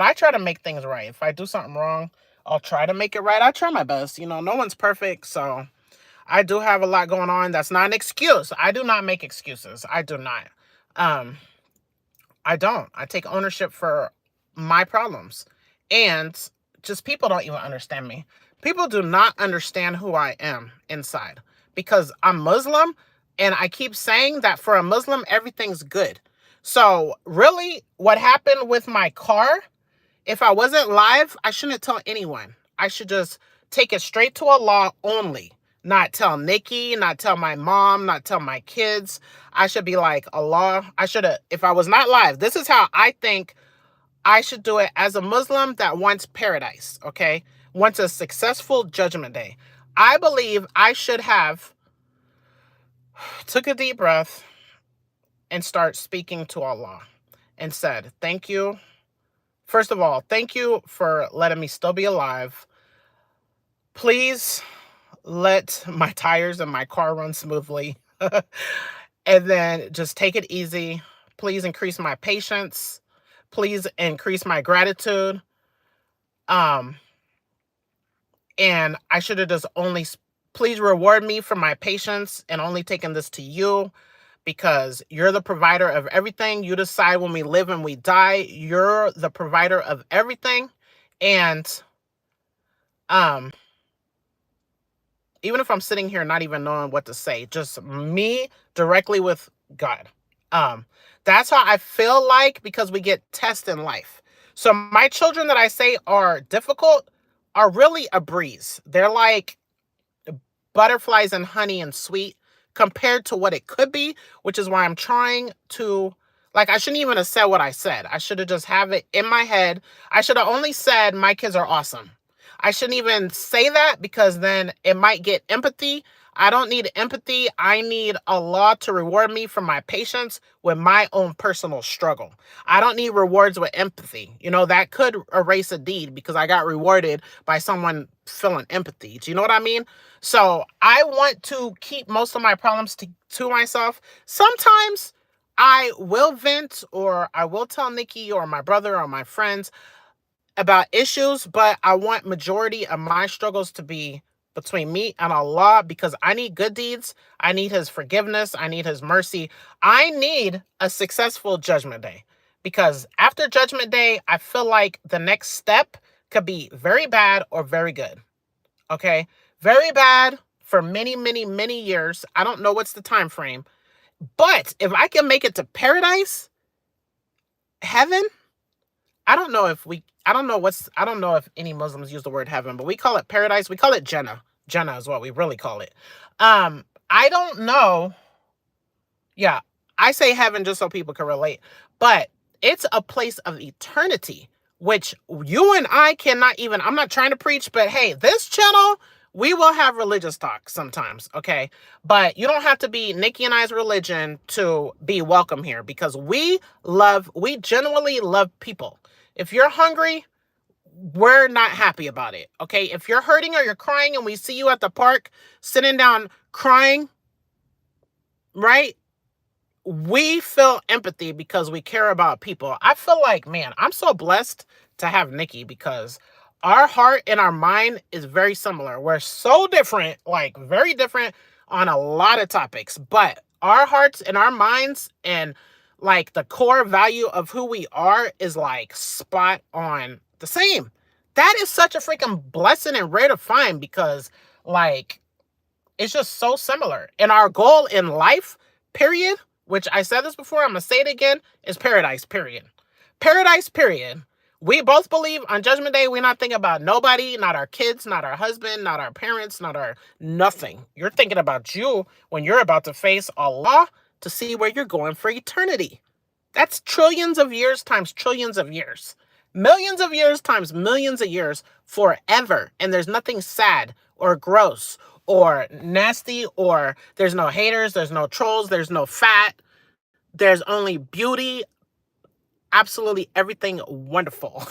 Speaker 1: I try to make things right. If I do something wrong, I'll try to make it right. I try my best. No one's perfect. So I do have a lot going on. That's not an excuse. I do not make excuses. I do not. I don't. I take ownership for my problems. And just people don't even understand me. People do not understand who I am inside because I'm Muslim and I keep saying that for a Muslim, everything's good. So really what happened with my car, if I wasn't live, I shouldn't tell anyone. I should just take it straight to Allah only. Not tell Nikki, not tell my mom, not tell my kids. I should be like, Allah, if I was not live, this is how I think I should do it as a Muslim that wants paradise, okay? Wants a successful judgment day. I believe I should have took a deep breath and start speaking to Allah and said, thank you. First of all, thank you for letting me still be alive. Please let my tires and my car run smoothly. And then just take it easy. Please increase my patience. Please increase my gratitude. And I should have just please reward me for my patience and only taking this to you because you're the provider of everything. You decide when we live and we die. You're the provider of everything. And even if I'm sitting here not even knowing what to say, just me directly with God. That's how I feel like because we get tests in life. So my children that I say are difficult are really a breeze. They're like butterflies and honey and sweet compared to what it could be, which is why I'm trying to, I shouldn't even have said what I said. I should have just have it in my head. I should have only said my kids are awesome. I shouldn't even say that because then it might get empathy. I don't need empathy. I need Allah to reward me for my patience with my own personal struggle. I don't need rewards with empathy. That could erase a deed because I got rewarded by someone feeling empathy. Do you know what I mean? So I want to keep most of my problems to myself. Sometimes I will vent or I will tell Nikki or my brother or my friends about issues, but I want majority of my struggles to be between me and Allah because I need good deeds. I need his forgiveness. I need his mercy. I need a successful judgment day because after judgment day, I feel like the next step could be very bad or very good. Okay. Very bad for many, many, many years. I don't know what's the time frame, but if I can make it to paradise, heaven, I don't know if any Muslims use the word heaven, but we call it paradise. We call it Jannah. Jannah is what we really call it. I don't know Yeah, I say heaven just so people can relate, but it's a place of eternity, which you and I cannot even. I'm not trying to preach, but hey, this channel, we will have religious talk sometimes, okay? But you don't have to be Nikki and I's religion to be welcome here, because we genuinely love people. If you're hungry, we're not happy about it, okay? If you're hurting or you're crying and we see you at the park sitting down crying, right? We feel empathy because we care about people. I feel like, man, I'm so blessed to have Nikki, because our heart and our mind is very similar. We're so different, like very different on a lot of topics, but our hearts and our minds and like the core value of who we are is like spot on the same. That is such a freaking blessing and rare to find, because like it's just so similar. And our goal in life, period, which I said this before, I'm going to say it again, is paradise, period. Paradise, period. We both believe on Judgment Day, we're not thinking about nobody, not our kids, not our husband, not our parents, not our nothing. You're thinking about you when you're about to face Allah to see where you're going for eternity. That's trillions of years times trillions of years. Millions of years times millions of years forever. And there's nothing sad or gross or nasty, or there's no haters, there's no trolls, there's no fat. There's only beauty, absolutely everything wonderful.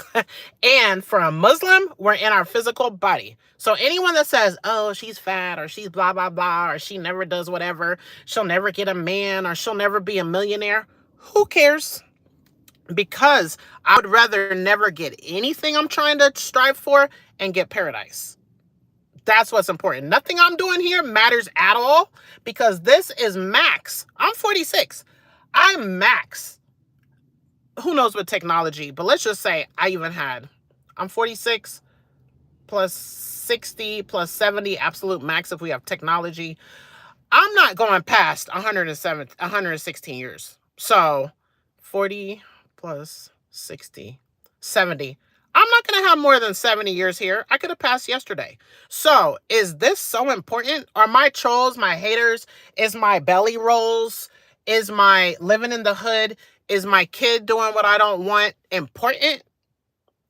Speaker 1: And for a Muslim, we're in our physical body. So anyone that says, oh, she's fat, or she's blah, blah, blah, or she never does whatever, she'll never get a man, or she'll never be a millionaire, who cares? Because I would rather never get anything I'm trying to strive for and get paradise. That's what's important. Nothing I'm doing here matters at all, because this is max. I'm 46. I'm max. Who knows with technology, but let's just say I'm 46 plus 60 plus 70, absolute max if we have technology. I'm not going past 116 years. So 40 plus 60, 70. I'm not going to have more than 70 years here. I could have passed yesterday. So is this so important? Are my trolls, my haters, is my belly rolls, is my living in the hood, is my kid doing what I don't want important?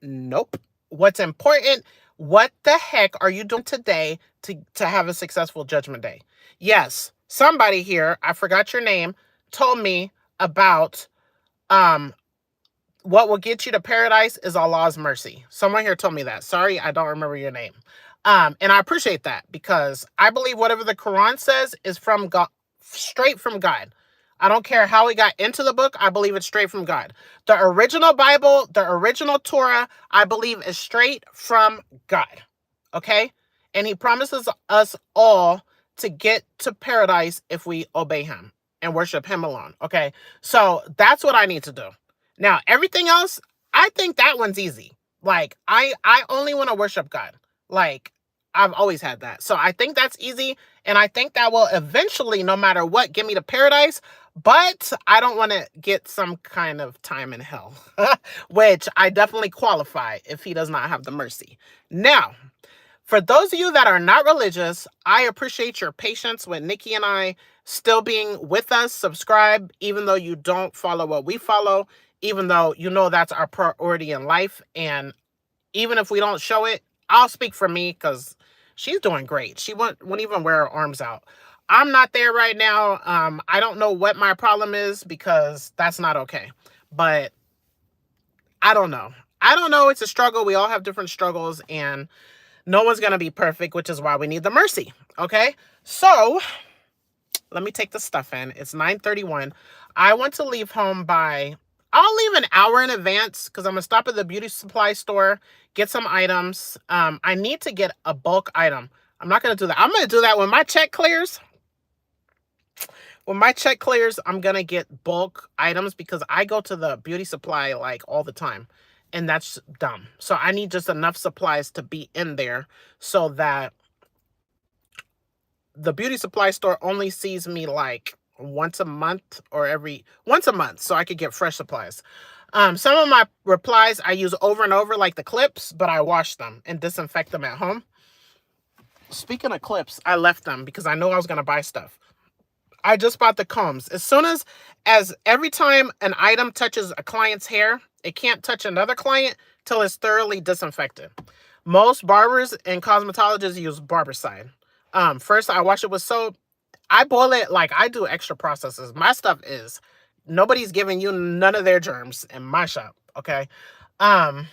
Speaker 1: Nope. What's important? What the heck are you doing today to have a successful Judgment Day? Yes, somebody here, I forgot your name, told me about what will get you to paradise is Allah's mercy. Someone here told me that. Sorry, I don't remember your name. And I appreciate that, because I believe whatever the Quran says is from God, straight from God. I don't care how he got into the book. I believe it's straight from God. The original Bible, the original Torah, I believe is straight from God. Okay? And he promises us all to get to paradise if we obey him and worship him alone. Okay? So that's what I need to do. Now, everything else, I think that one's easy. Like, I only want to worship God. Like, I've always had that. So I think that's easy. And I think that will eventually, no matter what, get me to paradise. But I don't want to get some kind of time in hell, which I definitely qualify if he does not have the mercy. Now, for those of you that are not religious, I appreciate your patience with Nikki and I still being with us. Subscribe, even though you don't follow what we follow, even though you know that's our priority in life. And even if we don't show it, I'll speak for me, because she's doing great. She won't even wear her arms out. I'm not there right now. I don't know what my problem is, because that's not okay. But I don't know. I don't know. It's a struggle. We all have different struggles, and no one's going to be perfect, which is why we need the mercy. Okay? So let me take the stuff in. It's 9:31. I want to leave home I'll leave an hour in advance, because I'm going to stop at the beauty supply store, get some items. I need to get a bulk item. I'm not going to do that. I'm going to do that when my check clears. When my check clears, I'm going to get bulk items, because I go to the beauty supply like all the time. And that's dumb. So I need just enough supplies to be in there so that the beauty supply store only sees me like once a month, so I could get fresh supplies. Some of my replies I use over and over, like the clips, but I wash them and disinfect them at home. Speaking of clips, I left them because I know I was going to buy stuff. I just bought the combs. As every time an item touches a client's hair, it can't touch another client till it's thoroughly disinfected. Most barbers and cosmetologists use Barbicide. First I wash it with soap. I boil it, like I do extra processes. My stuff is nobody's giving you none of their germs in my shop. Okay. Um,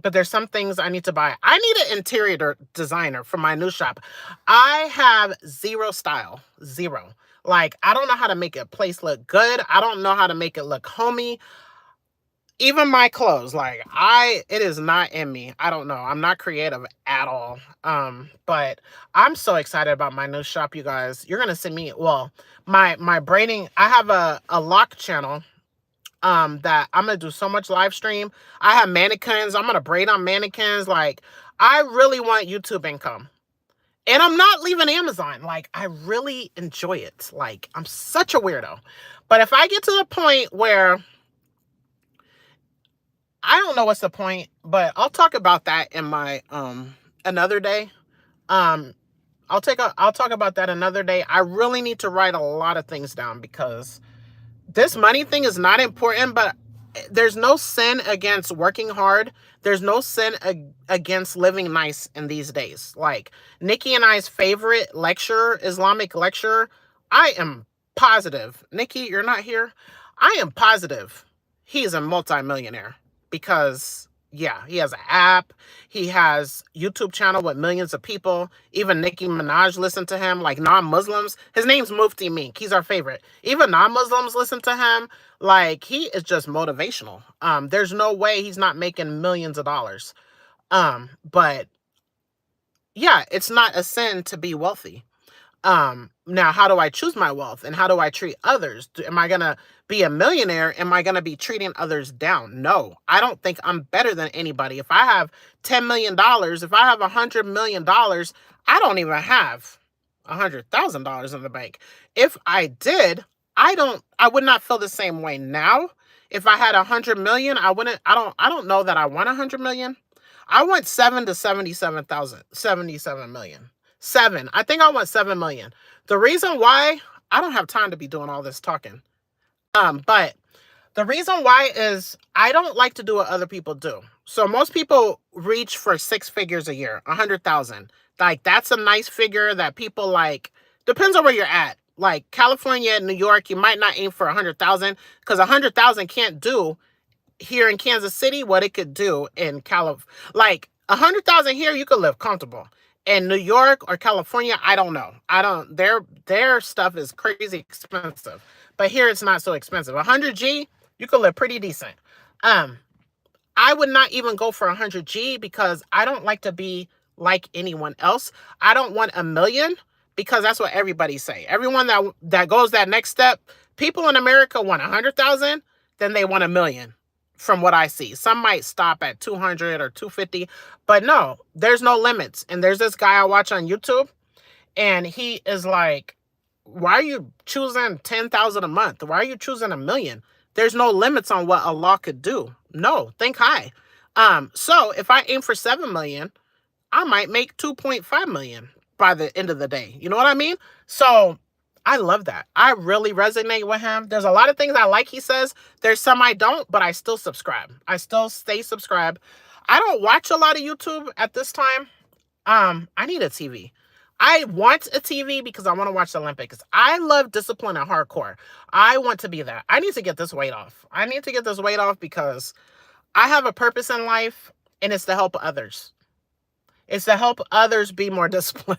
Speaker 1: but there's some things I need to buy. I need an interior designer for my new shop. I have zero style, zero. Like, I don't know how to make a place look good. I don't know how to make it look homey. Even my clothes, like, it is not in me. I don't know. I'm not creative at all. But I'm so excited about my new shop, you guys. You're gonna see me. Well, my braiding. I have a lock channel. That I'm gonna do so much live stream. I have mannequins. I'm gonna braid on mannequins. Like, I really want YouTube income. And I'm not leaving Amazon. Like, I really enjoy it. Like, I'm such a weirdo. But if I get to the point where I don't know what's the point, but I'll talk about that in my another day. Um I'll talk about that another day. I really need to write a lot of things down because this money thing is not important, but there's no sin against working hard. There's no sin against living nice in these days. Like, Nikki and I's favorite lecturer, Islamic lecturer, I am positive. Nikki, you're not here. I am positive he's a multimillionaire because, yeah, he has an app. He has YouTube channel with millions of people. Even Nicki Minaj listened to him, like non-Muslims. His name's Mufti Meek. He's our favorite. Even non-Muslims listen to him. Like, he is just motivational. There's no way he's not making millions of dollars. But yeah, it's not a sin to be wealthy. Now, how do I choose my wealth and how do I treat others? Am I gonna be a millionaire? Am I gonna be treating others down? No, I don't think I'm better than anybody. If I have $10 million, if I have $100 million, I don't even have $100,000 in the bank. If I did, I would not feel the same way now. If I had 100 million, I don't know that I want 100 million. I want 77 million. Seven. I think I want 7 million. The reason why, I don't have time to be doing all this talking. But the reason why is I don't like to do what other people do. So most people reach for 6 figures a year, 100,000. Like, that's a nice figure that people like. Depends on where you're at. Like California and New York, you might not aim for 100,000 because 100,000 can't do here in Kansas City what it could do in California. Like, 100,000 here, you could live comfortable. In New York or California, I don't know. Their stuff is crazy expensive. But here it's not so expensive. 100G, you could live pretty decent. I would not even go for 100G because I don't like to be like anyone else. I don't want a million because that's what everybody say. Everyone that goes that next step, people in America want 100,000, then they want a million. From what I see, some might stop at 200 or 250, but no, there's no limits. And there's this guy I watch on YouTube, and he is like, why are you choosing 10,000 a month? Why are you choosing $1 million? There's no limits on what Allah could do. No, think high. So if I aim for 7 million, I might make 2.5 million by the end of the day. You know what I mean? So I love that. I really resonate with him. There's a lot of things I like he says. There's some I don't, but I still subscribe. I still stay subscribed. I don't watch a lot of YouTube at this time. I need a TV. I want a TV because I want to watch the Olympics. I love discipline and hardcore. I want to be that. I need to get this weight off. I need to get this weight off because I have a purpose in life, and it's to help others. It's to help others be more disciplined.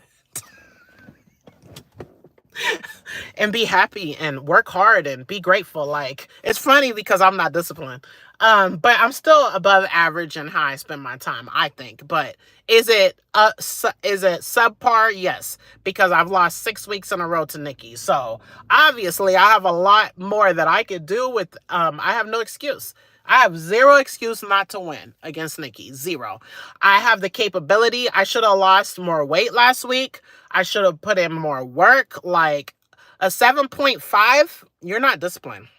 Speaker 1: And be happy and work hard and be grateful. Like, it's funny because I'm not disciplined. But I'm still above average in how I spend my time, I think. But is it subpar? Yes, because I've lost 6 weeks in a row to Nikki. So obviously I have a lot more that I could do with, I have no excuse. I have zero excuse not to win against Nikki. Zero. I have the capability. I should have lost more weight last week. I should have put in more work. Like, a 7.5, you're not disciplined.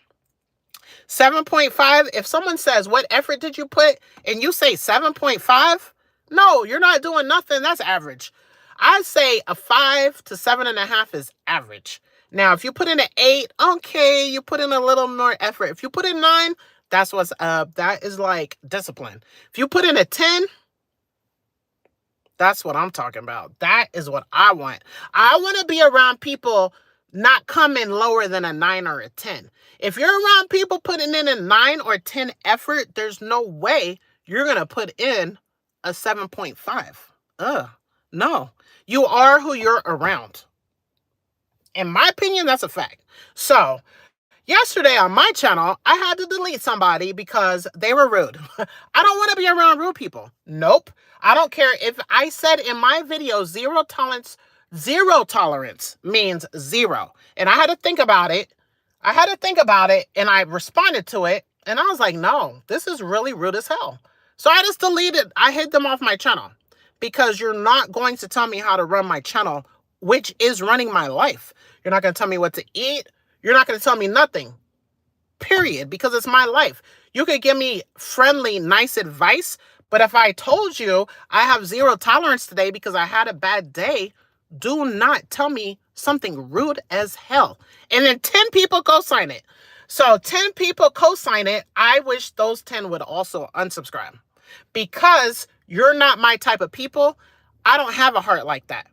Speaker 1: 7.5, if someone says, what effort did you put? And you say 7.5, no, you're not doing nothing. That's average. I'd say a 5 to 7.5 is average. Now, if you put in an 8, okay, you put in a little more effort. If you put in 9, that's what's up. That is like discipline. If you put in a 10, that's what I'm talking about. That is what I want. I want to be around people not coming lower than a 9 or a 10. If you're around people putting in a 9 or 10 effort, there's no way you're going to put in a 7.5. No. You are who you're around. In my opinion, that's a fact. So, yesterday on my channel, I had to delete somebody because they were rude. I don't want to be around rude people. Nope. I don't care if I said in my video, zero tolerance means zero. And I had to think about it. And I responded to it. And I was like, no, this is really rude as hell. So I just deleted, I hid them off my channel because you're not going to tell me how to run my channel, which is running my life. You're not going to tell me what to eat. You're not going to tell me nothing, period, because it's my life. You could give me friendly, nice advice, but if I told you I have zero tolerance today because I had a bad day, do not tell me something rude as hell. And then 10 people co-sign it. So 10 people co-sign it. I wish those 10 would also unsubscribe because you're not my type of people. I don't have a heart like that.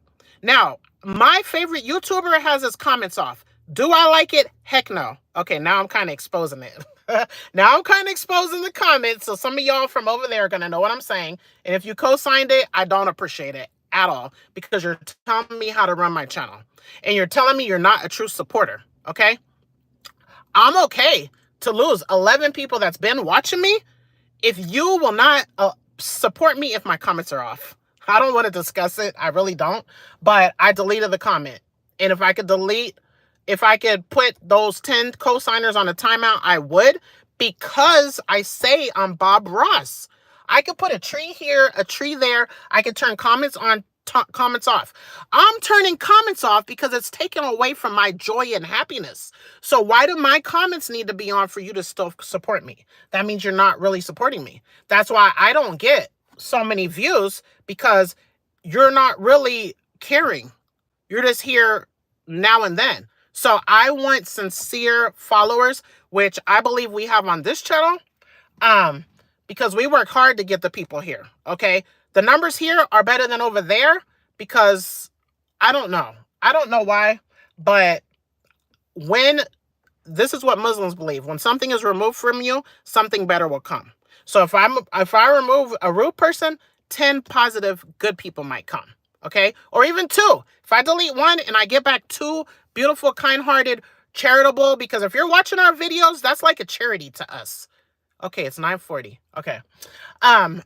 Speaker 1: Now, my favorite YouTuber has his comments off. Do I like it? Heck no. Okay, now I'm kind of exposing it. Now I'm kind of exposing the comments, so some of y'all from over there are going to know what I'm saying. And if you co-signed it, I don't appreciate it at all because you're telling me how to run my channel. And you're telling me you're not a true supporter, okay? I'm okay to lose 11 people that's been watching me if you will not support me if my comments are off. I don't want to discuss it. I really don't. But I deleted the comment. And if I could put those 10 co-signers on a timeout, I would, because I say I'm Bob Ross. I could put a tree here, a tree there. I could turn comments on, comments off. I'm turning comments off because it's taken away from my joy and happiness. So why do my comments need to be on for you to still support me? That means you're not really supporting me. That's why I don't get so many views, because you're not really caring. You're just here now and then. So I want sincere followers, which I believe we have on this channel, because we work hard to get the people here, okay? The numbers here are better than over there because I don't know. I don't know why, but this is what Muslims believe. When something is removed from you, something better will come. So if I remove a rude person, 10 positive good people might come. Okay? Or even 2. If I delete 1 and I get back 2 beautiful, kind-hearted, charitable, because if you're watching our videos, that's like a charity to us. Okay, it's 9:40. Okay. How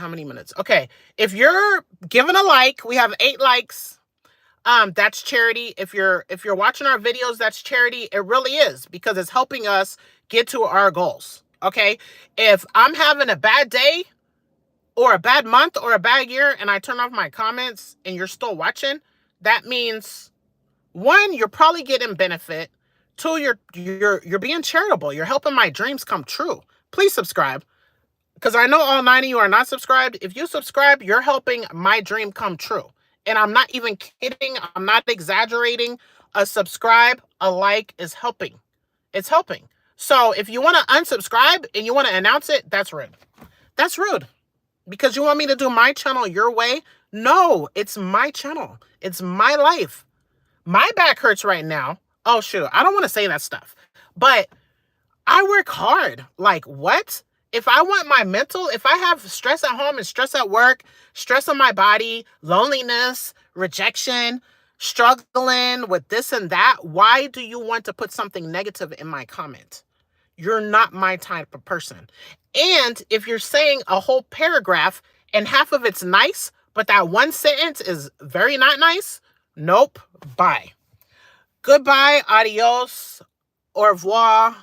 Speaker 1: many minutes? Okay. If you're giving a like, we have 8 likes. That's charity. If you're watching our videos, that's charity. It really is, because it's helping us get to our goals. Okay? If I'm having a bad day or a bad month or a bad year and I turn off my comments and you're still watching, that means 1, you're probably getting benefit. 2, you're being charitable. You're helping my dreams come true. Please subscribe, because I know all 9 of you are not subscribed. If you subscribe, you're helping my dream come true. And I'm not even kidding. I'm not exaggerating. A subscribe, a like is helping. It's helping. So if you want to unsubscribe and you want to announce it, that's rude. That's rude. Because you want me to do my channel your way? No, it's my channel. It's my life. My back hurts right now. Oh, shoot. I don't want to say that stuff. But I work hard. Like, what? If I want my mental, if I have stress at home and stress at work, stress on my body, loneliness, rejection, struggling with this and that, why do you want to put something negative in my comment? You're not my type of person. And if you're saying a whole paragraph and half of it's nice, but that one sentence is very not nice, nope, bye. Goodbye, adios, au revoir,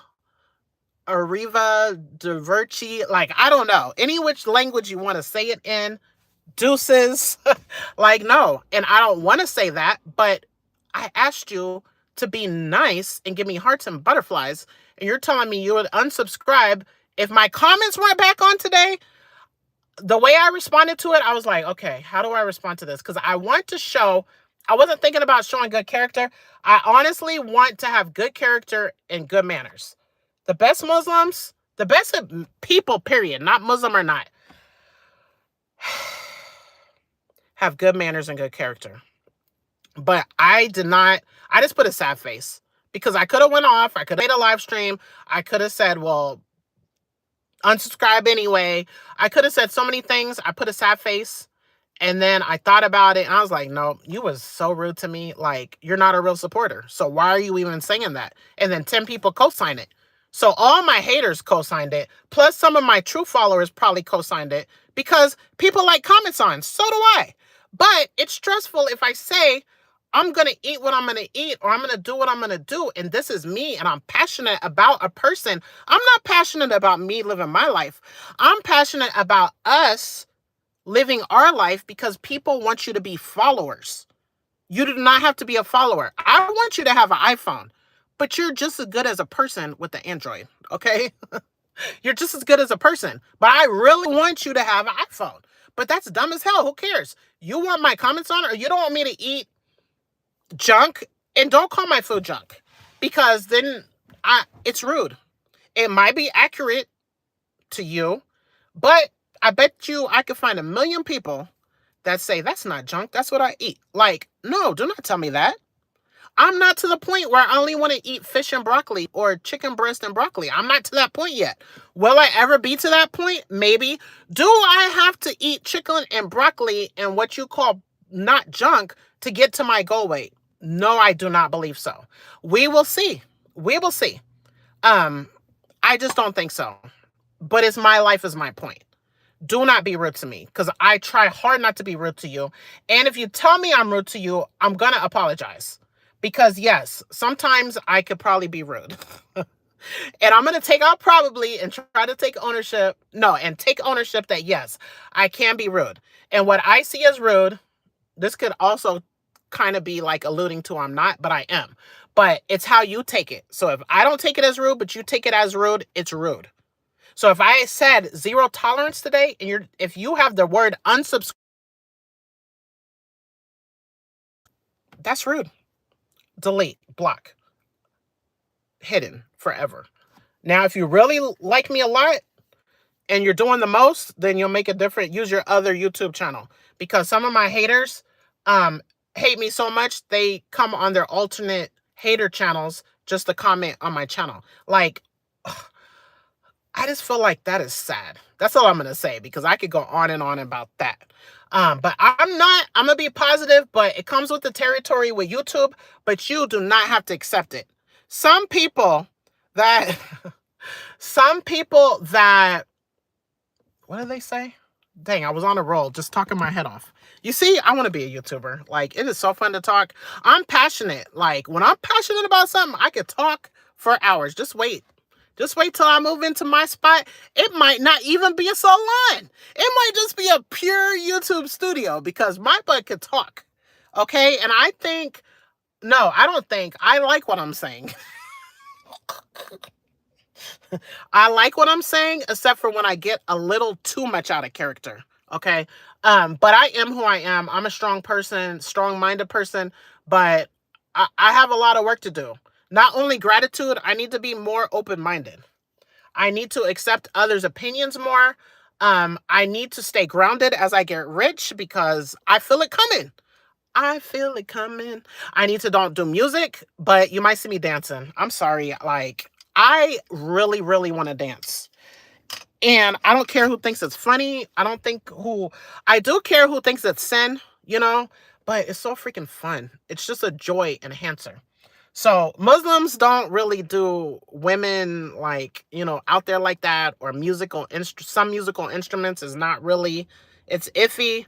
Speaker 1: arriva, diverci, like, I don't know. Any which language you want to say it in, deuces, like, no. And I don't want to say that, but I asked you to be nice and give me hearts and butterflies, and you're telling me you would unsubscribe. If my comments weren't back on today, the way I responded to it, I was like, okay, how do I respond to this? Because I want to show I wasn't thinking about showing good character. I honestly want to have good character and good manners. The best Muslims, the best people, period, not Muslim or not, have good manners and good character. But I did not, I just put a sad face because I could have went off. I could have made a live stream. I could have said, well, unsubscribe anyway. I could have said so many things. I put a sad face. And then I thought about it and I was like, no, you was so rude to me. Like, you're not a real supporter. So why are you even saying that? And then 10 people co-signed it. So all my haters co-signed it. Plus some of my true followers probably co-signed it because people like comments on. So do I. But it's stressful if I say, I'm going to eat what I'm going to eat or I'm going to do what I'm going to do. And this is me and I'm passionate about a person. I'm not passionate about me living my life. I'm passionate about us living our life because people want you to be followers. You do not have to be a follower. I want you to have an iPhone, but you're just as good as a person with the Android, okay? You're just as good as a person, but I really want you to have an iPhone. But that's dumb as hell. Who cares? You want my comments on it or you don't want me to eat junk? And don't call my food junk because then it's rude. It might be accurate to you, but I bet you I could find 1 million people that say, that's not junk, that's what I eat. Like, no, do not tell me that. I'm not to the point where I only want to eat fish and broccoli or chicken breast and broccoli. I'm not to that point yet. Will I ever be to that point? Maybe. Do I have to eat chicken and broccoli and what you call not junk to get to my goal weight? No, I do not believe so. We will see. We will see. I just don't think so. But it's my life is my point. Do not be rude to me because I try hard not to be rude to you. And if you tell me I'm rude to you, I'm going to apologize. Because yes, sometimes I could probably be rude. And I'm going to take out probably and try to take ownership. No, and take ownership that yes, I can be rude. And what I see as rude, this could also kind of be like alluding to I'm not, but I am. But it's how you take it. So if I don't take it as rude, but you take it as rude, it's rude. So if I said 0 tolerance today, and if you have the word unsubscribe, that's rude. Delete, block, hidden forever. Now, if you really like me a lot and you're doing the most, then you'll make a difference. Use your other YouTube channel because some of my haters hate me so much they come on their alternate hater channels just to comment on my channel. Like, I just feel like that is sad. That's all I'm going to say because I could go on and on about that. But I'm going to be positive, but it comes with the territory with YouTube, but you do not have to accept it. Some people that, what do they say? Dang, I was on a roll, just talking my head off. You see, I want to be a YouTuber. Like, it is so fun to talk. I'm passionate. Like, when I'm passionate about something, I could talk for hours. Just wait. Just wait till I move into my spot. It might not even be a salon. It might just be a pure YouTube studio because my butt could talk. Okay? And I like what I'm saying. I like what I'm saying, except for when I get a little too much out of character. Okay? But I am who I am. I'm a strong person, strong-minded person, but I have a lot of work to do. Not only gratitude, I need to be more open-minded. I need to accept others' opinions more. I need to stay grounded as I get rich because I feel it coming. I feel it coming. I need to don't do music, but you might see me dancing. I'm sorry. Like, I really, really want to dance. And I don't care who thinks it's funny. I do care who thinks it's sin, but it's so freaking fun. It's just a joy enhancer. So Muslims don't really do women like, out there like that, or some musical instruments is not really, it's iffy.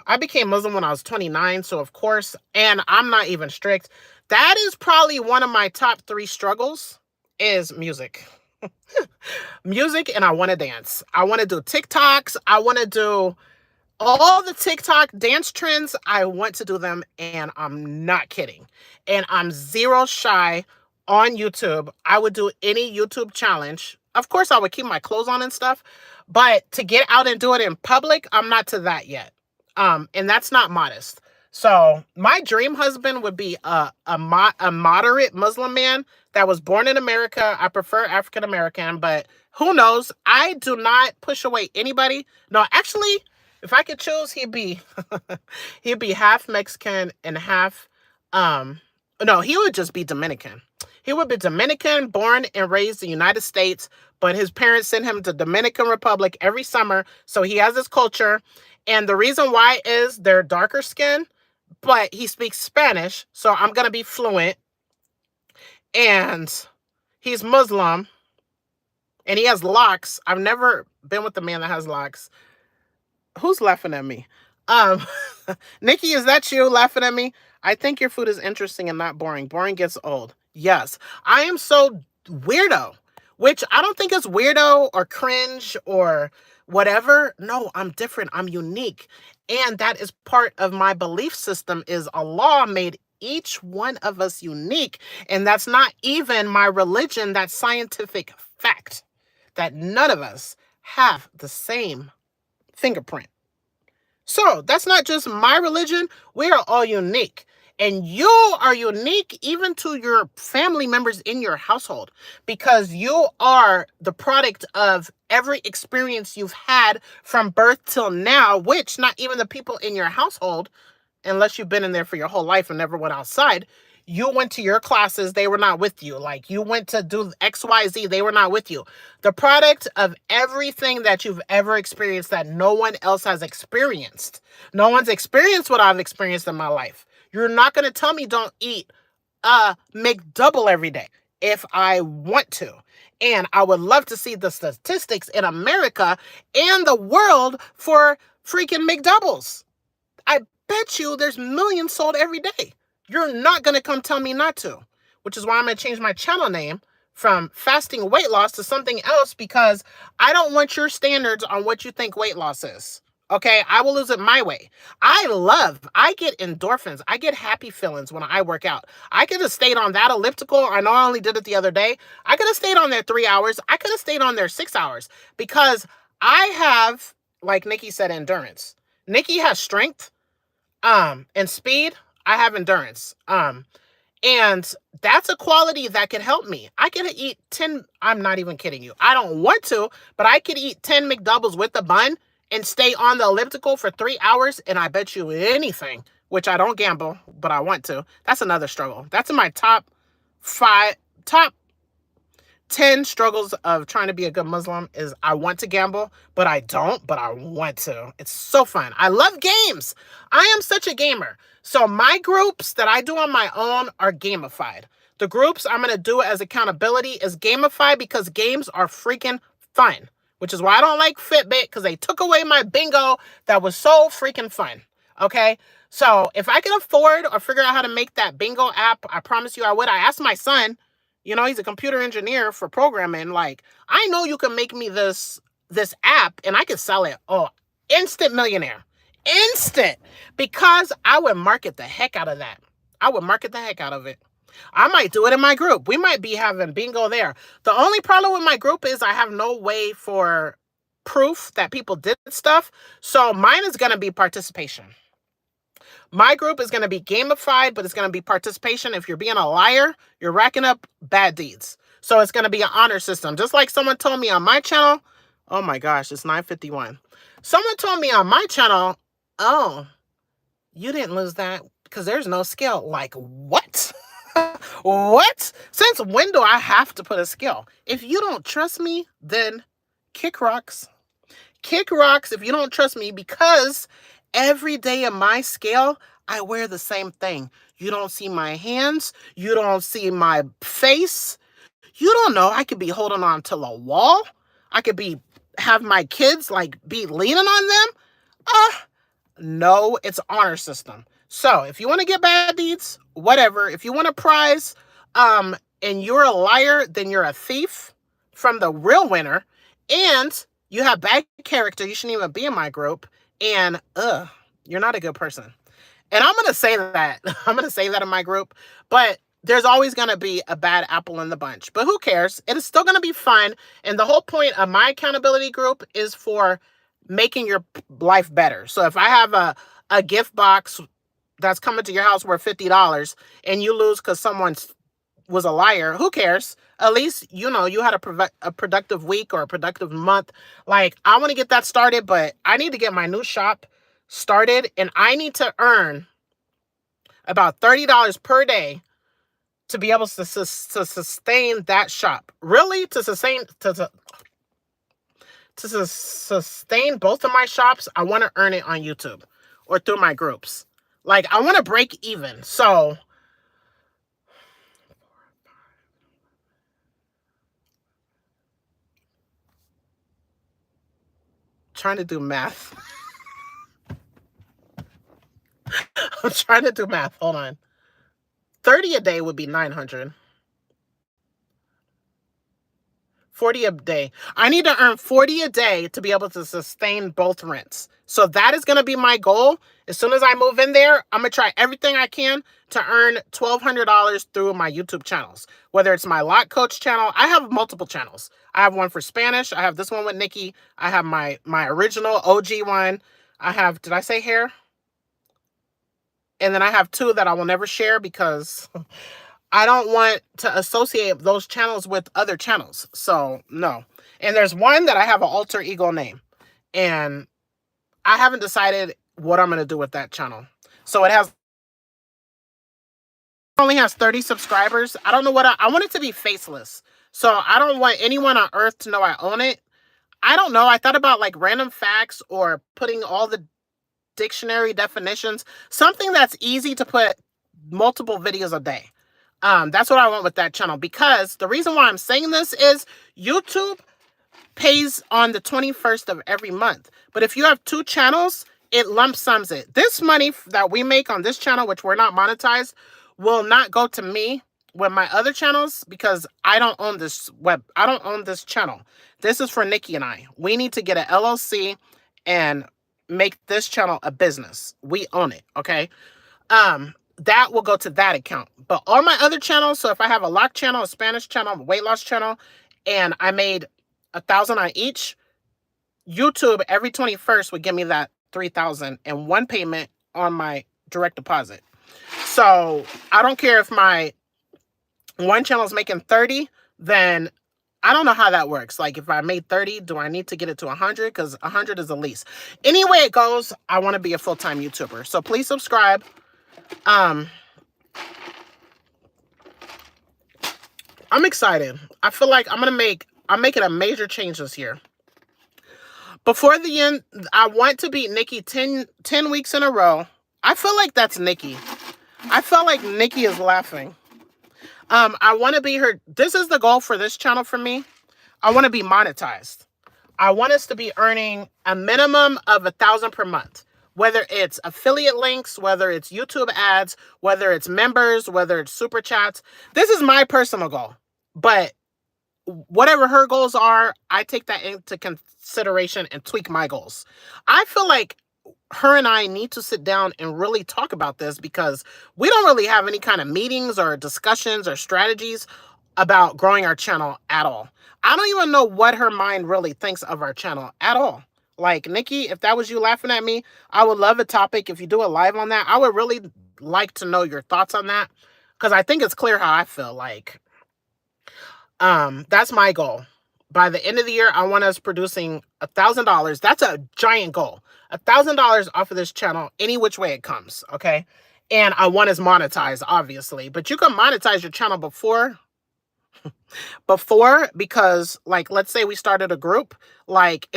Speaker 1: I became Muslim when I was 29. So of course, and I'm not even strict. That is probably one of my top 3 struggles is music. Music, and I want to dance. I want to do TikToks. I want to do all the TikTok dance trends. I want to do them, and I'm not kidding. And I'm 0 shy on YouTube. I would do any YouTube challenge. Of course, I would keep my clothes on and stuff, but to get out and do it in public, I'm not to that yet. And that's not modest. So my dream husband would be a moderate Muslim man that was born in America. I prefer African American, but who knows? I do not push away anybody. No, actually, if I could choose, he'd be half Mexican and half no, he would just be Dominican. He would be Dominican, born and raised in the United States, but his parents sent him to Dominican Republic every summer, so he has his culture. And the reason why is they're darker skin, but he speaks Spanish, so I'm gonna be fluent. And he's Muslim, and he has locks. I've never been with a man that has locks. Who's laughing at me? Um, Nikki, is that you laughing at me? I think your food is interesting and not boring. Boring gets old. Yes, I am so weirdo, which I don't think is weirdo or cringe or whatever. No, I'm different. I'm unique. And that is part of my belief system is Allah made each one of us unique. And that's not even my religion. That's scientific fact that none of us have the same fingerprint. So that's not just my religion. We are all unique. And you are unique even to your family members in your household because you are the product of every experience you've had from birth till now, which not even the people in your household, unless you've been in there for your whole life and never went outside, you went to your classes, they were not with you. Like you went to do XYZ, they were not with you. The product of everything that you've ever experienced that no one else has experienced. No one's experienced what I've experienced in my life. You're not going to tell me don't eat McDouble every day if I want to. And I would love to see the statistics in America and the world for freaking McDoubles. I bet you there's millions sold every day. You're not going to come tell me not to, which is why I'm going to change my channel name from fasting weight loss to something else because I don't want your standards on what you think weight loss is. Okay, I will lose it my way. I get endorphins. I get happy feelings when I work out. I could have stayed on that elliptical. I know I only did it the other day. I could have stayed on there 3 hours. I could have stayed on there 6 hours because I have, like Nikki said, endurance. Nikki has strength, and speed. I have endurance. And that's a quality that can help me. I can eat 10, I'm not even kidding you. I don't want to, but I could eat 10 McDoubles with the bun and stay on the elliptical for 3 hours. And I bet you anything, which I don't gamble, but I want to. That's another struggle. That's in my top 10 struggles of trying to be a good Muslim is I want to gamble, but I don't, but I want to. It's so fun. I love games. I am such a gamer. So my groups that I do on my own are gamified. The groups I'm going to do as accountability is gamified because games are freaking fun, which is why I don't like Fitbit because they took away my bingo that was so freaking fun. Okay. So if I can afford or figure out how to make that bingo app, I promise you I would. I asked my son. You know, he's a computer engineer for programming. Like, I know you can make me this app and I can sell it. Oh, instant millionaire. Instant. Because I would market the heck out of that. I would market the heck out of it. I might do it in my group. We might be having bingo there. The only problem with my group is I have no way for proof that people did stuff. So mine is going to be participation. My group is going to be gamified, but it's going to be participation. If you're being a liar, you're racking up bad deeds. So it's going to be an honor system. Just like someone told me on my channel. Oh my gosh, it's 9:51. Someone told me on my channel, oh, you didn't lose that because there's no skill. Like, what? What? Since when do I have to put a skill? If you don't trust me, then kick rocks. Kick rocks if you don't trust me because every day in my scale, I wear the same thing. You don't see my hands. You don't see my face. You don't know. I could be holding on to a wall. I could have my kids be leaning on them. No, it's honor system. So if you want to get bad deeds, whatever. If you want a prize, and you're a liar, then you're a thief from the real winner. And you have bad character. You shouldn't even be in my group. And you're not a good person. And I'm going to say that. I'm going to say that in my group. But there's always going to be a bad apple in the bunch. But who cares? It is still going to be fun. And the whole point of my accountability group is for making your life better. So if I have a gift box that's coming to your house worth $50 and you lose because someone was a liar, who cares? At least, you know, you had a productive week or a productive month. Like, I want to get that started, but I need to get my new shop started, and I need to earn about $30 per day to be able to sustain that shop. Really, to sustain both of my shops, I want to earn it on YouTube or through my groups. Like, I want to break even. So trying to do math. I'm trying to do math. Hold on. 30 a day would be 900. 40 a day. I need to earn 40 a day to be able to sustain both rents. So that is going to be my goal. As soon as I move in there, I'm going to try everything I can to earn $1,200 through my YouTube channels. Whether it's my Lot Coach channel. I have multiple channels. I have one for Spanish. I have this one with Nikki. I have my original OG one. I have, did I say hair? And then I have two that I will never share because I don't want to associate those channels with other channels. So, no. And there's one that I have an alter ego name. And I haven't decided what I'm going to do with that channel. So it only has 30 subscribers. I don't know what I want it to be faceless. So I don't want anyone on earth to know I own it. I don't know. I thought about like random facts or putting all the dictionary definitions, something that's easy to put multiple videos a day. That's what I want with that channel, because the reason why I'm saying this is YouTube pays on the 21st of every month. But if you have two channels, it lump sums it. This money that we make on this channel, which we're not monetized, will not go to me with my other channels because I don't own this I don't own this channel. This is for Nikki and I. We need to get an LLC and make this channel a business. We own it, okay? That will go to that account. But all my other channels, so if I have a lock channel, a Spanish channel, a weight loss channel, and I made $1,000 on each, YouTube every 21st would give me that $3,000 and one payment on my direct deposit. So I don't care if my one channel is making 30, then I don't know how that works. Like, if I made 30, do I need to get it to 100? Because 100 is the least. Anyway it goes, I want to be a full-time YouTuber. So please subscribe. I'm excited. I feel like I'm making a major change this year. Before the end, I want to beat Nikki 10 weeks in a row. I feel like that's Nikki. I felt like Nikki is laughing. I want to be her. This is the goal for this channel for me. I want to be monetized. I want us to be earning a minimum of $1,000 per month. Whether it's affiliate links, whether it's YouTube ads, whether it's members, whether it's super chats. This is my personal goal. But whatever her goals are, I take that into consideration and tweak my goals. I feel like her and I need to sit down and really talk about this, because we don't really have any kind of meetings or discussions or strategies about growing our channel at all. I don't even know what her mind really thinks of our channel at all. Like, Nikki, if that was you laughing at me, I would love a topic. If you do a live on that, I would really like to know your thoughts on that, because I think it's clear how I feel. Like, that's my goal. By the end of the year, I want us producing $1,000. That's a giant goal. $1,000 off of this channel, any which way it comes, okay? And I want us monetized, obviously. But you can monetize your channel before, because, like, let's say we started a group. Like,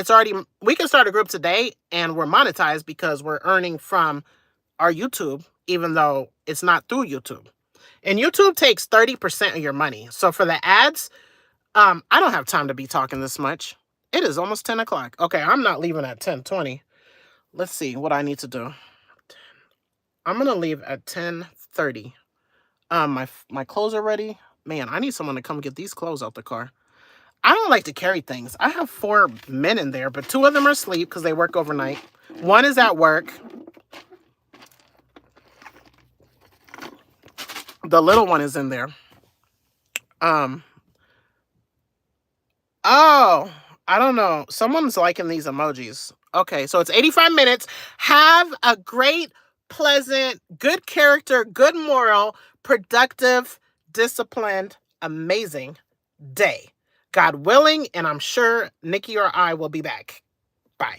Speaker 1: we can start a group today and we're monetized because we're earning from our YouTube, even though it's not through YouTube. And YouTube takes 30% of your money. So for the ads, I don't have time to be talking this much. It is almost 10 o'clock. Okay, I'm not leaving at 10:20. Let's see what I need to do. I'm going to leave at 10:30. My clothes are ready. Man, I need someone to come get these clothes out the car. I don't like to carry things. I have 4 men in there, but 2 of them are asleep because they work overnight. 1 is at work. The little one is in there. Oh, I don't know. Someone's liking these emojis. Okay, so it's 85 minutes. Have a great pleasant, good character, good moral, productive, disciplined, amazing day. God willing, and I'm sure Nikki or I will be back. Bye.